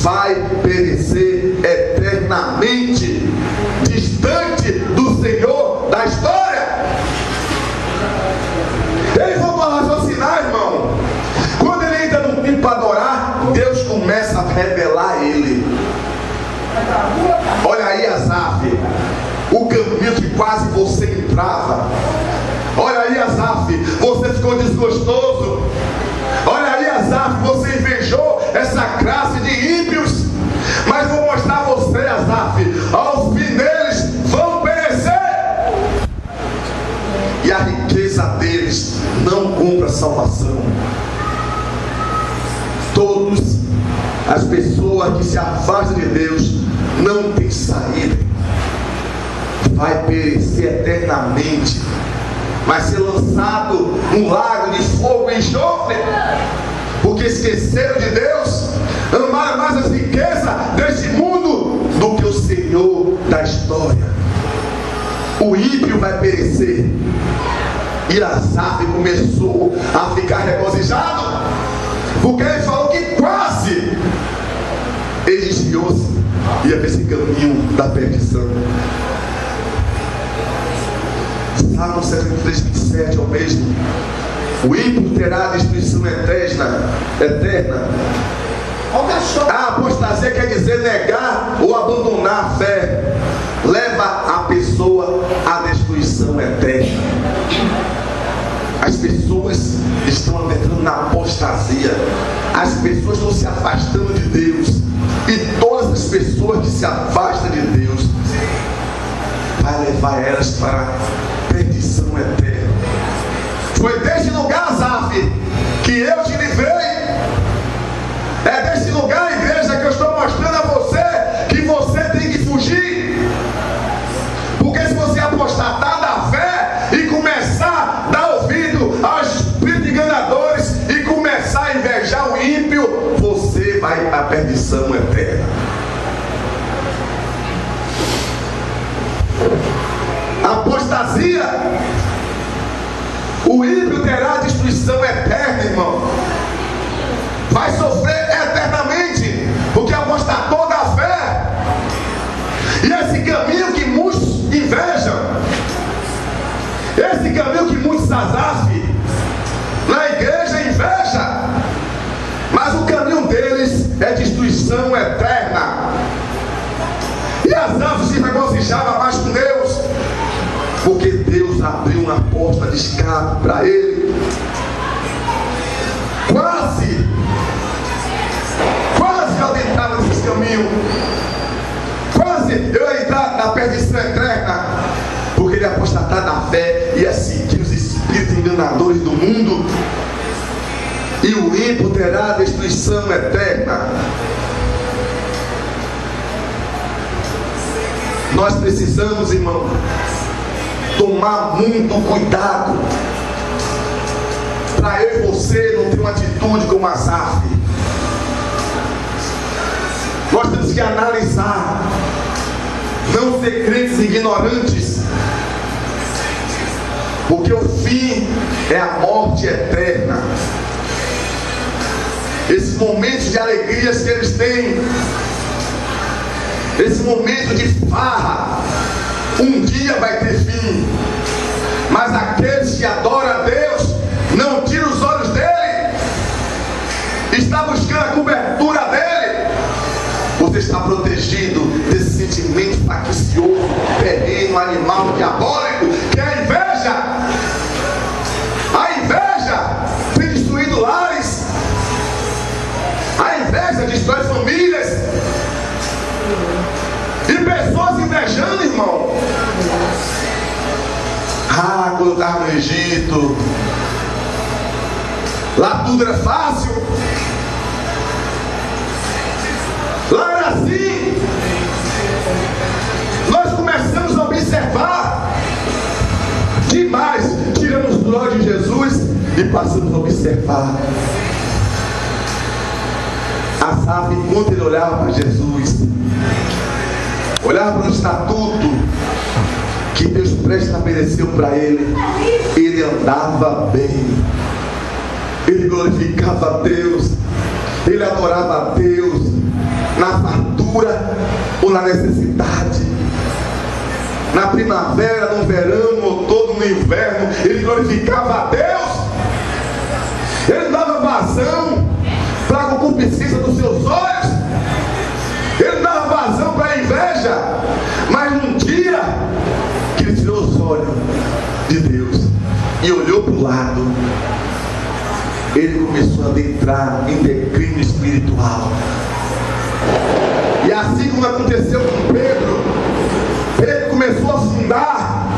Vai perecer eternamente, distante do Senhor da história. Ele voltou a raciocinar, irmão. Quando ele entra no templo para adorar, Deus começa a revelar a ele. Olha aí, Asaf, o caminho que quase você entrava. Olha aí, Asaf, você ficou desgostoso. Olha aí, Asaf, você invejou essa classe de ímpios. Mas vou mostrar a você, Asaf, aos fim deles vão perecer. E a riqueza deles não compra salvação. Todas as pessoas que se afastam de Deus não tem saída. Vai perecer eternamente. Vai ser lançado num lago de fogo e enxofre, porque esqueceram de Deus, amaram mais as riquezas deste mundo do que o Senhor da história. O ímpio vai perecer. E Asaf começou a ficar regozijado, porque ele falou que quase ele desviou-se, ia para esse caminho da perdição. Salmo 73, 27 é o mesmo. O ímpio terá destruição eterna. A apostasia quer dizer negar ou abandonar a fé. Leva a pessoa à destruição eterna. As pessoas estão entrando na apostasia. As pessoas estão se afastando de Deus. E todas as pessoas que se afastam de Deus vai levar elas para a perdição eterna. Foi deste lugar, Asaf, que eu te livrei. É deste lugar, igreja, que eu estou mostrando a você que você tem que fugir. Porque se você apostatar da fé e começar a dar ouvido aos espíritos enganadores e começar a invejar o ímpio, você vai à perdição eterna. Apostasia. O ímpio terá destruição eterna, irmão. Vai sofrer eternamente, porque apostatou da fé. E esse caminho que muitos invejam, esse caminho que muitos Asaf na igreja inveja, mas o caminho deles é destruição eterna. E Asaf se regozijava mais com Deus, porque Deus abriu uma porta de escape para ele. Quase eu adentrava nesse caminho. Quase eu ia entrar na perdição eterna, porque ele apostatar da fé e ia seguir os espíritos enganadores do mundo. E o ímpio terá destruição eterna. Nós precisamos, irmão, tomar muito cuidado para eu e você não ter uma atitude como Asaf. Nós temos que analisar, não ser crentes ignorantes, porque o fim é a morte eterna. Esses momentos de alegrias que eles têm, esse momento de farra, um dia vai ter fim. Mas aqueles que adoram a Deus, não tira os olhos dele, está buscando a cobertura dele. Você está protegido desse sentimento faccioso, terreno, animal, diabólico, que é a inveja. A inveja tem destruído lares. A inveja destrói famílias. E pessoas invejando, irmão. Ah, quando eu estava no Egito, lá tudo era fácil. Lá era assim. Nós começamos a observar demais. Tiramos o nome de Jesus e passamos a observar Asaf, enquanto ele olhava para Jesus, olhava para o estatuto que Deus pré-estabeleceu para ele, ele andava bem, ele glorificava a Deus, ele adorava a Deus, na fartura ou na necessidade, na primavera, no verão, no outono, no inverno, ele glorificava a Deus. Ele dava vazão para a concupiscência dos seus olhos, ele dava vazão para a inveja. Mas num dia que ele tirou os olhos de Deus e olhou para o lado, ele começou a adentrar em declínio espiritual. E assim como aconteceu com Pedro, Pedro começou a afundar.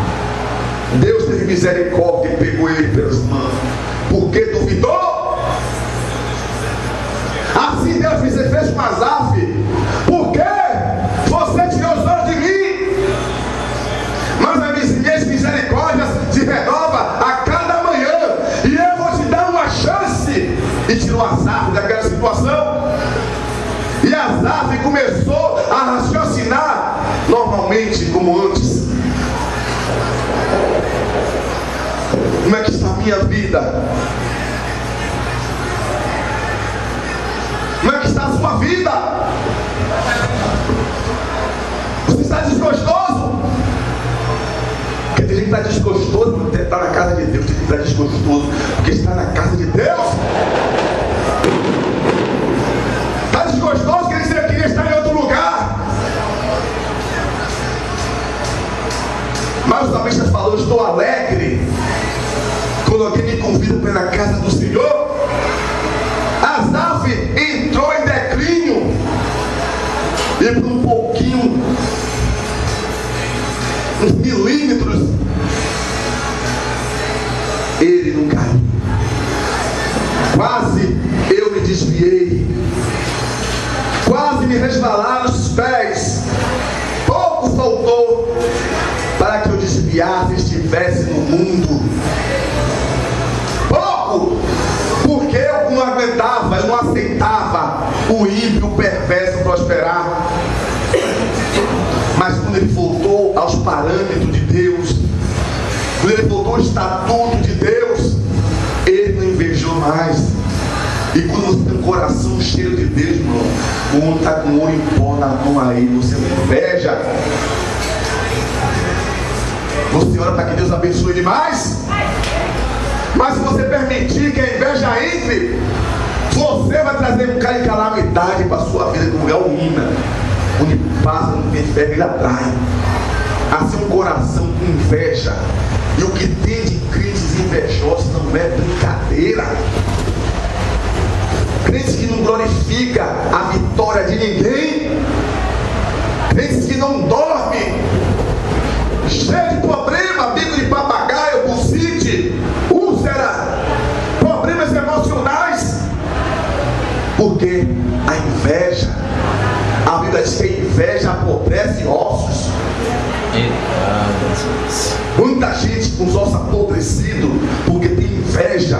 Deus teve misericórdia e pegou ele pelas mãos, porque duvidou. Assim Deus fez com Asaf. Por quê? Você tirou os olhos de mim, mas as minhas misericórdias se renova a cada manhã, e eu vou te dar uma chance. E tirou Asaf daquela situação. E Asaf começou a raciocinar normalmente, como antes. Como é que está a minha vida? Como é que está a sua vida? Você está desgostoso? Quer Tem gente que está desgostoso porque está na casa de Deus. Tem gente que está desgostoso porque está na casa de Deus. Está desgostoso porque você queria estar em outro lugar. Mas o salmista falou: estou alegre quando alguém me convida para ir na casa do Senhor. Asaf entrou em declínio e por um pouquinho, uns milímetros, ele não caiu. Quase eu me desviei, quase me resvalaram os pés. Pouco faltou para que eu desviasse e estivesse no mundo. Pouco, porque eu não aguentava, eu não aceitava o ímpio, o perverso prosperar. Mas quando ele voltou aos parâmetros de Deus, quando ele voltou ao estatuto de Deus, ele não invejou mais. E quando você tem um coração cheio de Deus, irmão, o homem está com ouro em pó na mão aí, você não inveja. Você ora para que Deus abençoe ele mais. Mas se você permitir que a inveja entre, você vai trazer um cara de calamidade para a sua vida, no lugar ruína, onde passa, no pega, ele atrai. Assim um coração com inveja. E o que tem de crentes invejosos não é brincadeira. Crentes que não glorifica a vitória de ninguém. Crentes que não dormem, cheio de problema, bico de papagaio, bucite, úlcera, problemas emocionais. Porque a inveja, a Bíblia diz que a inveja apodrece ossos. Muita gente com os ossos apodrecidos porque tem inveja,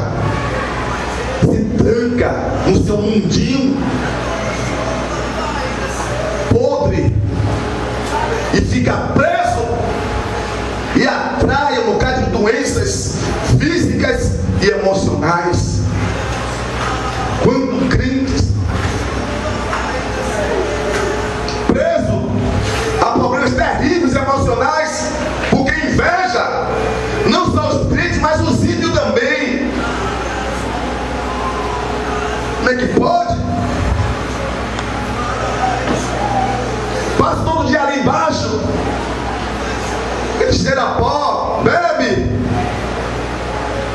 se tranca no seu mundinho podre e fica preso e atrai um bocado de doenças físicas e emocionais. Quando crentes preso a problemas terríveis emocionais, porque inveja não só os crentes, mas os ímpios também. Como é que pode? Passa todo dia ali embaixo, ele cheira pó, bebe,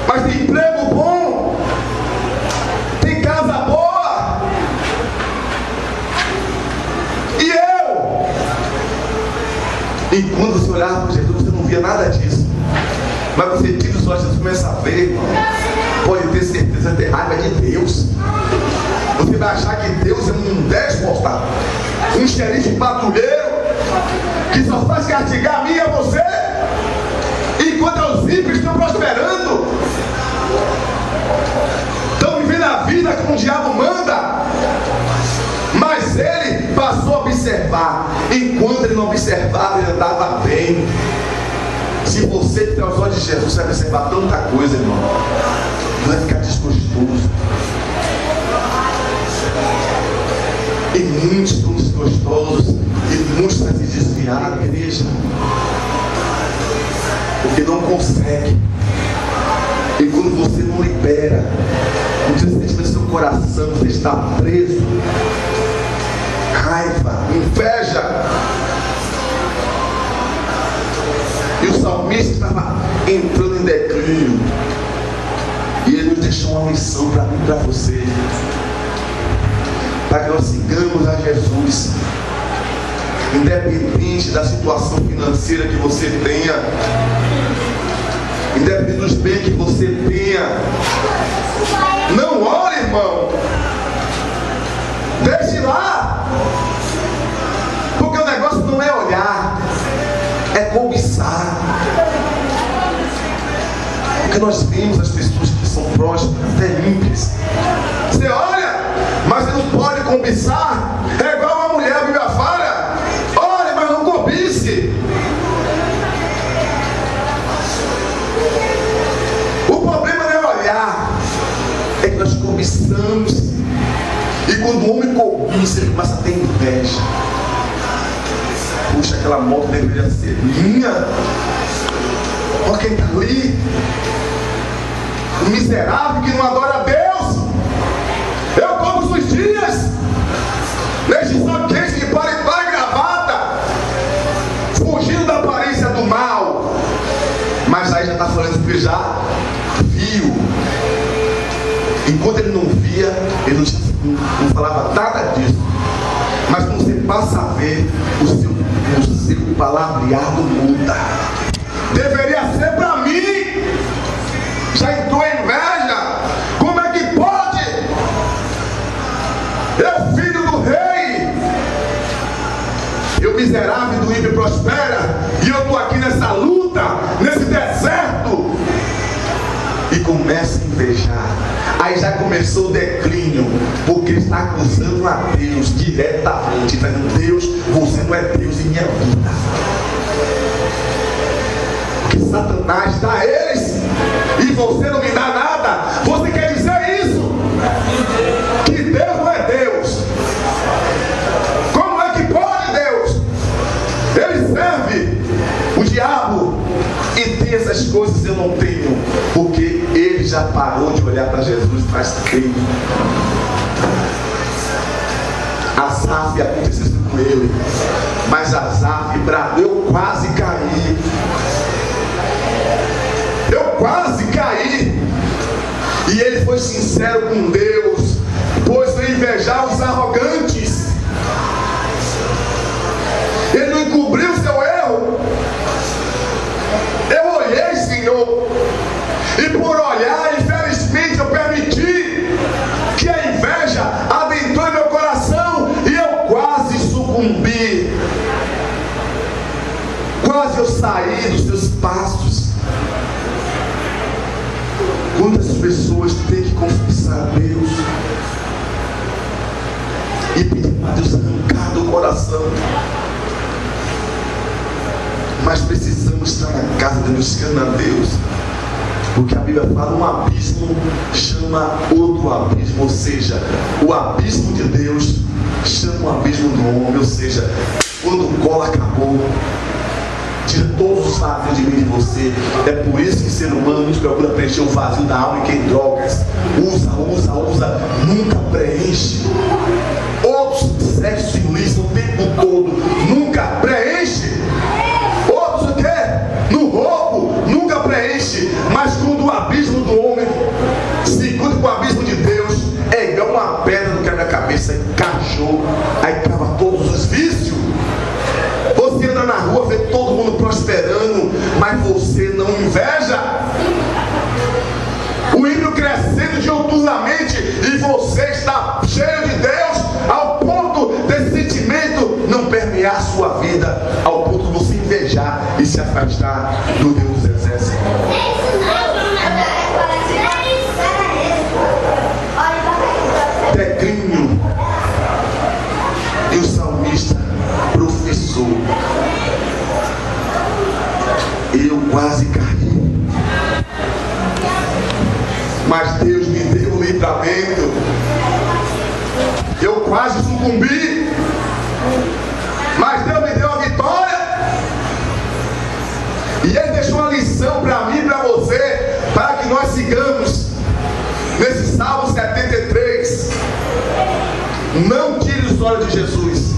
mas tem emprego bom, tem casa boa. E eu? E quando você olhava para Jesus, você não via nada disso. Mas você tira os olhos, você começa a ver, irmão. Pode ter certeza, ter raiva de Deus. Você vai achar que Deus é um déspota, um xerife patrulheiro, que só faz castigar a mim e a você, enquanto os ímpios estão prosperando, estão vivendo a vida como o diabo manda. Mas ele passou a observar. Enquanto ele não observava, ele andava bem. Se você tiver os olhos de Jesus, você vai observar tanta coisa, irmão. Não vai ficar desgostoso. E muitos estão desgostosos, e muitos estão se desviando, igreja, porque não consegue. E quando você não libera, quando você sente no seu coração, você está preso. Raiva, inveja. E o salmista estava entrando em declínio. E ele nos deixou uma missão para mim e para você, para que nós sigamos a Jesus, independente da situação financeira que você tenha, independente dos bens que você tenha. Não ore, irmão, deixe lá, porque o negócio não é olhar, é cobiçar. Porque nós vimos as pessoas que são próximas, até ímpias. Você olha, mas você não pode cobiçar. É igual uma mulher, a Bíblia fala: olha, mas não cobice. O problema não é olhar, é que nós cobiçamos. E quando o homem cobiça, ele começa a ter inveja. Puxa, aquela moto deveria ser minha. quem está ali, o miserável que não adora a Deus. Eu todos os dias, neste sol quente de paletó e gravata, fugindo da aparência do mal. Mas aí já está falando que ele já viu. Enquanto ele não via, ele não falava nada disso. Mas quando você passa a ver, o seu palavreado muda. Deveria ser para mim. Já entrou a inveja. Como é que pode? Eu, filho do rei, eu miserável do ímpio prospera, e eu estou aqui nessa luta, nesse deserto, e começa a invejar. Aí já começou o declínio, porque ele está acusando a Deus diretamente, dizendo: Deus, você não é Deus em minha vida. Porque Satanás dá a eles, e você não me dá nada. Você quer dizer isso? Que Deus não é Deus. Como é que pode Deus? Ele serve o diabo e tem essas coisas. Eu não tenho, porque ele já parou de olhar para Jesus faz tempo. Asaf aconteceu isso com ele, mas Asaf bradou: eu quase caí. Eu quase caí. E ele foi sincero com Deus, pois foi invejar os arrogantes. Ele não encobriu o seu erro. Eu olhei, Senhor, e por olhar, infelizmente, eu permiti que a inveja adentrou em meu coração, e eu quase sucumbi. Quase eu saí dos seus passos. Quantas pessoas têm que confessar a Deus e pedir para Deus arrancar do coração? Mas precisamos estar na casa de Deus, buscando a Deus, porque a Bíblia fala: um abismo chama outro abismo, ou seja, o abismo de Deus chama o abismo do homem. Ou seja, quando o colo acabou, tira todos os vazios de mim e de você. É por isso que o ser humano nos procura preencher o vazio da alma, e que em drogas usa, nunca preenche. Outros sexo ilícito o tempo todo, nunca preenche. Outros o quê? No roubo, nunca preenche. Mas quando o abismo do homem se encontra com o abismo de Deus, é igual uma pedra no quebra-cabeça, encaixou, aí acaba todos os vícios. Você anda na rua, vê todo mundo prosperando, mas você não inveja. O ímpio crescendo diuturnamente, e você está cheio de Deus, ao ponto desse sentimento não permear a sua vida, ao ponto de você invejar e se afastar do Deus dos exércitos. Declínio. E o salmista professou: eu quase caí, mas Deus me deu o livramento. Eu quase sucumbi, mas Deus me deu a vitória. E Ele deixou uma lição para mim e para você, para que nós sigamos nesse Salmo 73. Não tire os olhos de Jesus,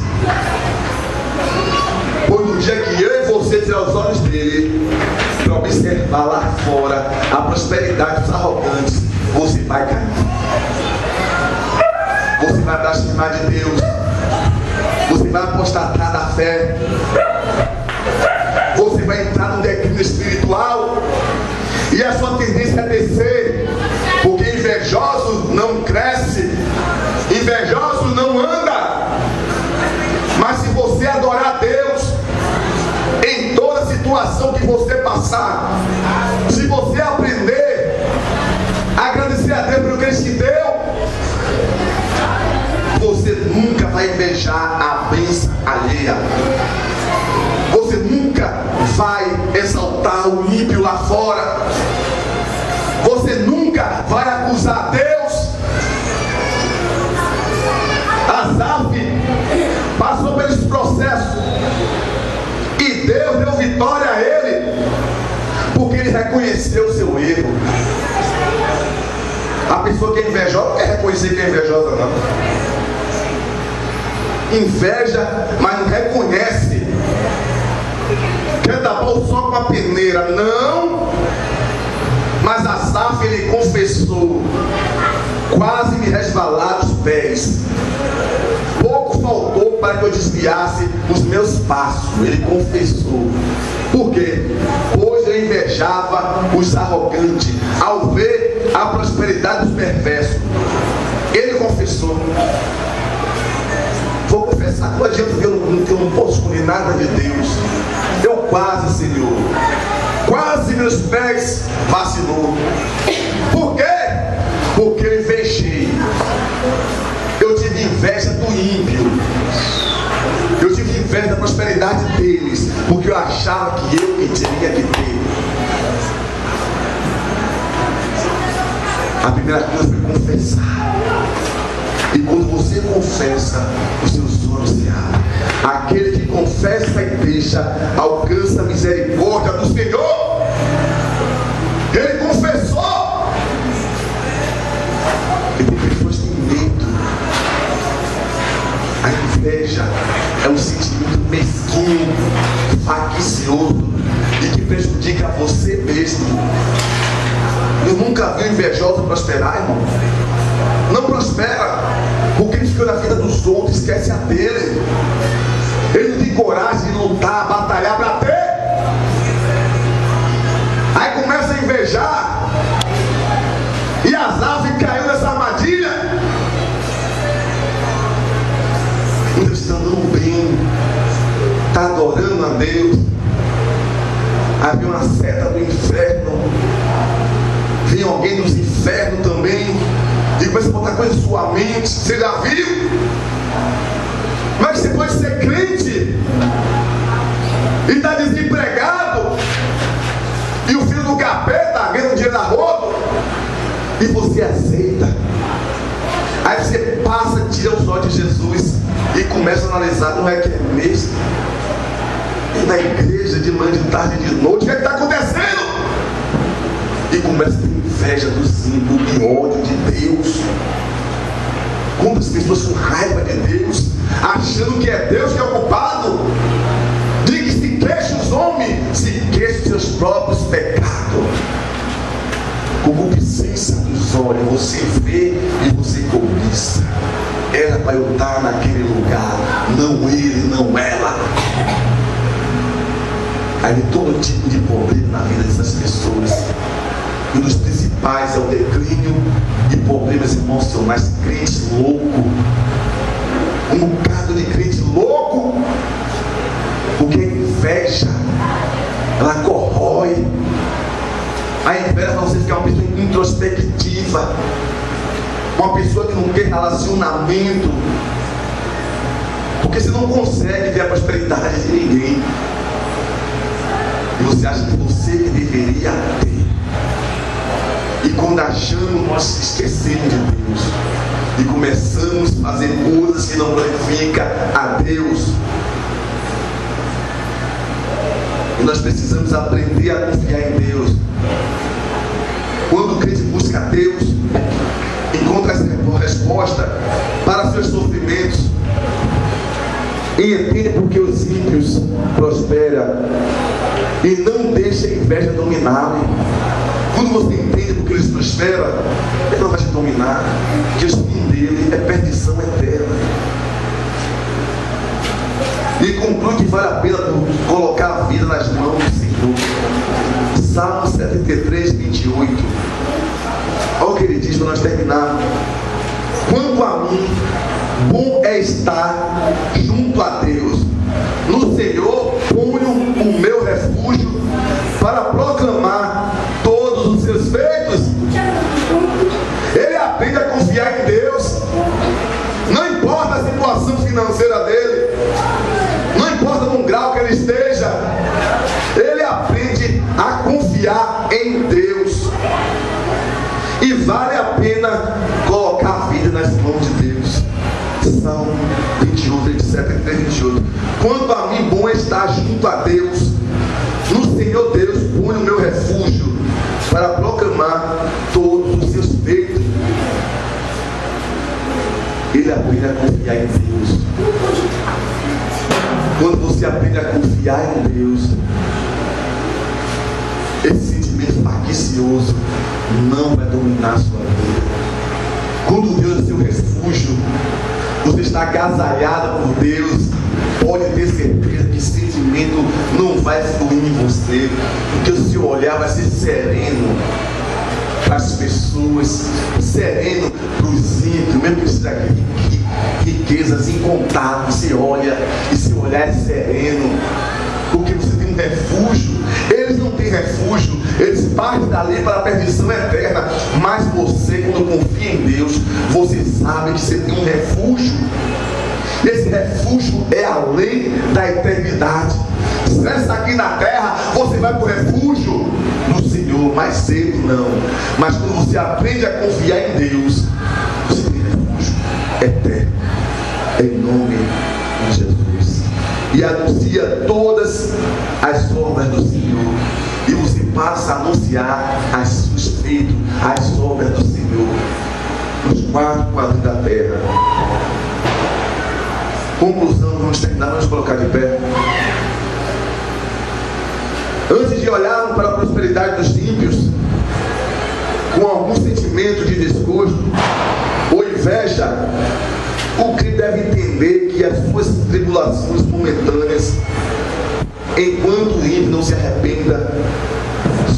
pois no dia que eu e você tirar os olhos dele para observar lá fora a prosperidade dos arrogantes, você vai cair. Você vai blasfemar de Deus. Você vai apostatar da fé. Você vai entrar no declínio espiritual, e a sua tendência é descer, porque invejoso não cresce, invejoso não anda. Mas se você adorar a Deus em toda situação que você passar, se você aprender a agradecer a Deus pelo que Ele te deu, você nunca vai invejar a bênção alheia. Você nunca vai exaltar o ímpio lá fora. Você nunca vai acusar Deus. Asaf passou por esse processo, e Deus deu vitória a ele, porque ele reconheceu o seu erro. A pessoa que é invejosa não quer reconhecer que é invejosa, não. Inveja, mas não reconhece. Quer tapar o sol com a peneira, não. Mas Asaf, ele confessou: quase me resvalaram os pés, pouco faltou para que eu desviasse os meus passos. Ele confessou. Por quê? Pois eu invejava os arrogantes ao ver a prosperidade dos perversos. Ele confessou. Vou confessar, não adianta que eu não posso escolher nada de Deus. Eu quase, Senhor, quase meus pés vacilou. Por quê? Porque eu invejei. Eu tive inveja do ímpio. Eu tive inveja da prosperidade deles, porque eu achava que eu que tinha que ter. A primeira coisa foi confessar. E quando você confessa, os seus olhos se abrem. Aquele que confessa e deixa, alcança a misericórdia do Senhor. Ele confessou. E tem pessoas que têm medo. A inveja é um sentimento mesquinho, faccioso e que prejudica você mesmo. Eu nunca vi um invejoso prosperar, irmão. Não prospera, porque ele fica na vida dos outros, esquece a dele. Ele não tem coragem de lutar, batalhar para ter. Aí começa a invejar. E Asaf caiu nessa armadilha. Muitos estão andando bem, está adorando a Deus. Havia uma seta do inferno. Vem alguém dos infernos também e começa a botar coisa em sua mente. Você já viu? Como é que você pode ser crente e está desempregado e o filho do capeta ganhando dinheiro a rodo e você aceita? Aí você passa, tira os olhos de Jesus e começa a analisar: não é que é mesmo? E na igreja de manhã, de tarde, de noite, o que é que está acontecendo? E começa a ter inveja do símbolo e ódio de Deus. Quantas pessoas com raiva de Deus, achando que é Deus que é o culpado? Diga que se queixa os homens, se queixa seus próprios pecados. Concupiscência dos olhos, você vê e você cobiça. Era para eu estar naquele lugar, não ele, não ela. Aí tem todo tipo de problema na vida dessas pessoas. E um dos principais é o declínio de problemas emocionais. Crente louco. Um bocado de crente louco. Porque a inveja, ela corrói. A inveja faz você ficar uma pessoa introspectiva. Uma pessoa que não quer relacionamento. Porque você não consegue ver a prosperidade de ninguém. E você acha que você deveria ter. E quando achamos, nós esquecemos de Deus. E começamos a fazer coisas que não glorificam a Deus. E nós precisamos aprender a confiar em Deus. Quando o crente busca Deus, encontra essa resposta para seus sofrimentos. E entende porque os ímpios prosperam. E não deixa a inveja dominá-lo. Quando você entende porque eles prosperam, ele não vai te dominar. Porque o fim dele é perdição eterna. E conclui que vale a pena colocar a vida nas mãos do Senhor. Salmo 73, 28. Olha o que ele diz para nós terminarmos. Quanto a mim, bom é estar junto a Deus. No Senhor ponho o meu refúgio para proclamar todos os seus feitos. Ele aprende a confiar em Deus. Não importa a situação financeira dele, não importa no grau que ele esteja, ele aprende a confiar em Deus. E vale a pena colocar a vida nas mãos de Deus. Salmo 21, 27, 23, 28. Quanto a mim, bom é estar junto a Deus. No Senhor Deus ponho o meu refúgio confiar em Deus, esse sentimento faccioso não vai dominar a sua vida. Quando Deus é seu refúgio, você está agasalhado por Deus, pode ter certeza que esse sentimento não vai fluir em você, porque o seu olhar vai ser sereno para as pessoas, sereno para os ímpios, mesmo que seja riquezas incontáveis. Você olha e seu olhar é sereno, porque você tem um refúgio. Eles não têm refúgio, eles partem dali para a perdição eterna. Mas você, quando confia em Deus, você sabe que você tem um refúgio. Esse refúgio é além da eternidade. Se está aqui na terra, você vai para o refúgio do Senhor, mais cedo não. Mas quando você aprende a confiar em Deus, você tem refúgio eterno, em nome de Jesus. E anuncia todas as obras do Senhor, e você passa a anunciar os feitos, as obras do Senhor nos 4 quadrantes da terra. Conclusão, vamos terminar, vamos colocar de pé. Antes de olharmos para a prosperidade dos ímpios com algum sentimento de desgosto ou inveja, o que deve entender que as suas tribulações momentâneas, enquanto o ímpio não se arrependa,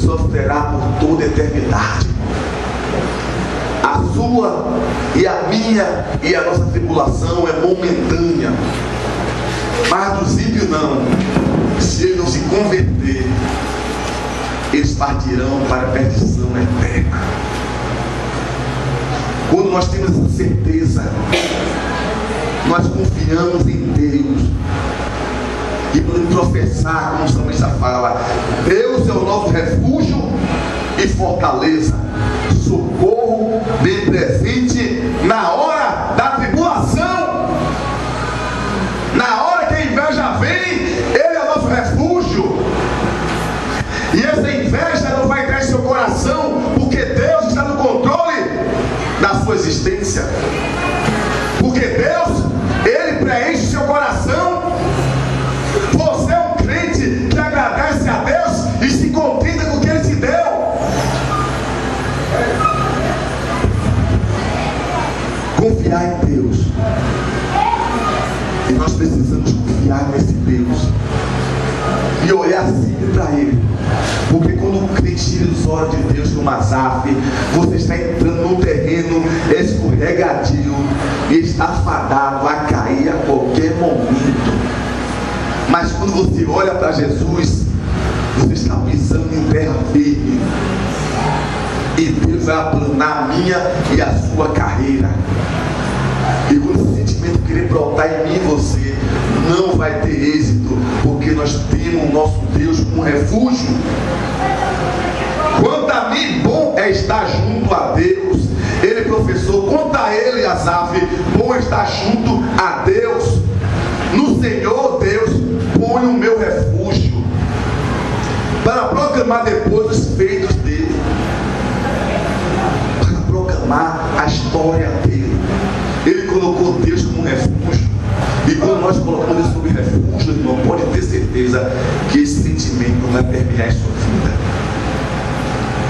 sofrerá por toda a eternidade. A sua e a minha e a nossa tribulação é momentânea, mas dos ímpios não. Se eles não se converter, eles partirão para a perdição eterna. Quando nós temos essa certeza, nós confiamos em Deus e podemos professar, como o salmista fala: Deus é o nosso refúgio e fortaleza, socorro bem presente na hora da tribulação. Na hora que a inveja vem, Ele é o nosso refúgio. E essa inveja não vai entrar em seu coração, porque Deus está no controle da sua existência. Porque Deus, Ele preenche seu coração. Você é um crente que agradece a Deus e se contenta com o que Ele te deu. Confiar em Deus. E nós precisamos confiar nesse Deus e olhar sempre para Ele, porque quando o crente tira os olhos de Deus como Asaf, você está entrando num terreno escorregadio e está fadado a cair a qualquer momento. Mas quando você olha para Jesus, você está pisando em terra firme, e Deus vai aplanar a minha e a sua carreira. E quando esse sentimento querer brotar em mim e você, não vai ter êxito, porque nós temos o nosso Deus como refúgio. Quanto a mim, bom é estar junto a Deus. Ele professou, quanto a ele, Asaf, bom é estar junto a Deus. No Senhor, Deus, põe o meu refúgio, para proclamar depois os feitos dele, para proclamar a história dele. Ele colocou Deus como refúgio. E quando nós colocamos Deus como refúgio, irmão, pode ter certeza que esse sentimento não vai permear a sua vida.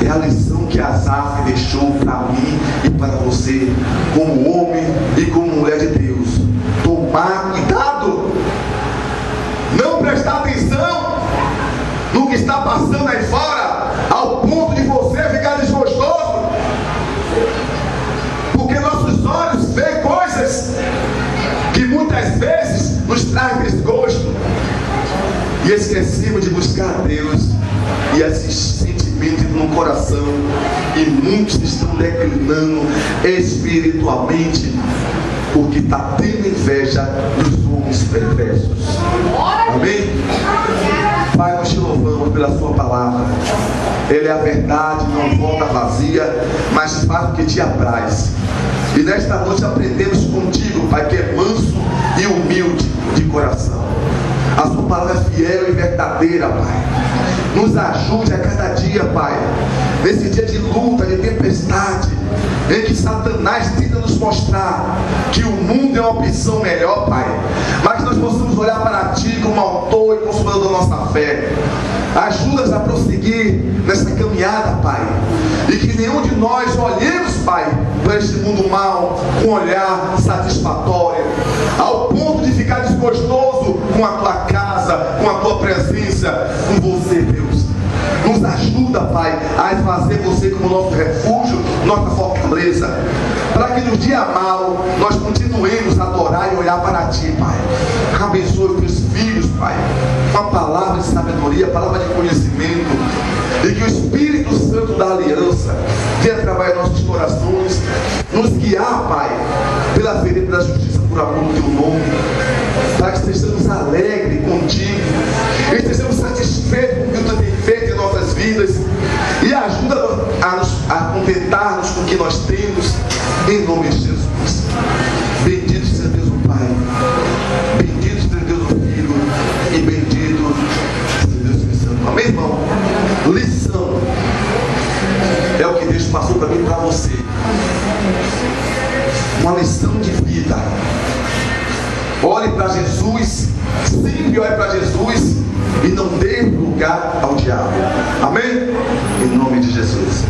É a lição que Asaf deixou para mim e para você, como homem e como mulher de Deus. Tomar cuidado, não prestar atenção no que está passando aí fora, ao ponto de você ficar desgostoso, porque nossos olhos veem coisas que muitas vezes nos trazem desgosto, e esquecemos de buscar a Deus, e esses sentimentos no coração, e muitos estão declinando espiritualmente, porque está tendo inveja dos homens perversos. Amém? Pai, nós te louvamos pela sua palavra. Ele é a verdade, não volta vazia, mas faz o que te apraz. E nesta noite aprendemos contigo, Pai, que é manso e humilde de coração. A sua palavra é fiel e verdadeira, Pai. Nos ajude a cada dia, Pai, nesse dia de luta, de tempestade, em que Satanás tenta nos mostrar que o mundo é uma opção melhor, Pai, mas nós possamos olhar para Ti como autor e consumador da nossa fé. Ajuda-nos a prosseguir nessa caminhada, Pai. E que nenhum de nós olhemos, Pai, para este mundo mal com um olhar satisfatório, ao ponto de ficar desgostoso com a Tua casa, com a Tua presença, com você, Deus. Nos ajuda, Pai, a fazer você como nosso refúgio, nossa fortaleza, para que no dia mal nós continuemos a adorar e olhar para Ti, Pai. Abençoe os Teus filhos, Pai, com a palavra de sabedoria, a palavra de conhecimento, e que o Espírito Santo da aliança venha trabalhar em nossos corações, nos guiar, Pai, pela vereda da justiça, por amor do Teu nome, para que estejamos alegres contigo, estejamos satisfeitos com o que Tu tem feito em nossas vidas, e ajuda a contentar-nos com o que nós temos, em nome de Jesus. Bendito seja Deus o Pai, bendito seja Deus o Filho, e bendito seja Deus o Espírito Santo. Amém, irmão? Lição é o que Deus passou para mim e para você. Uma lição de vida. Olhe para Jesus, sempre olhe para Jesus e não dê lugar ao diabo. Amém? Em nome de Jesus.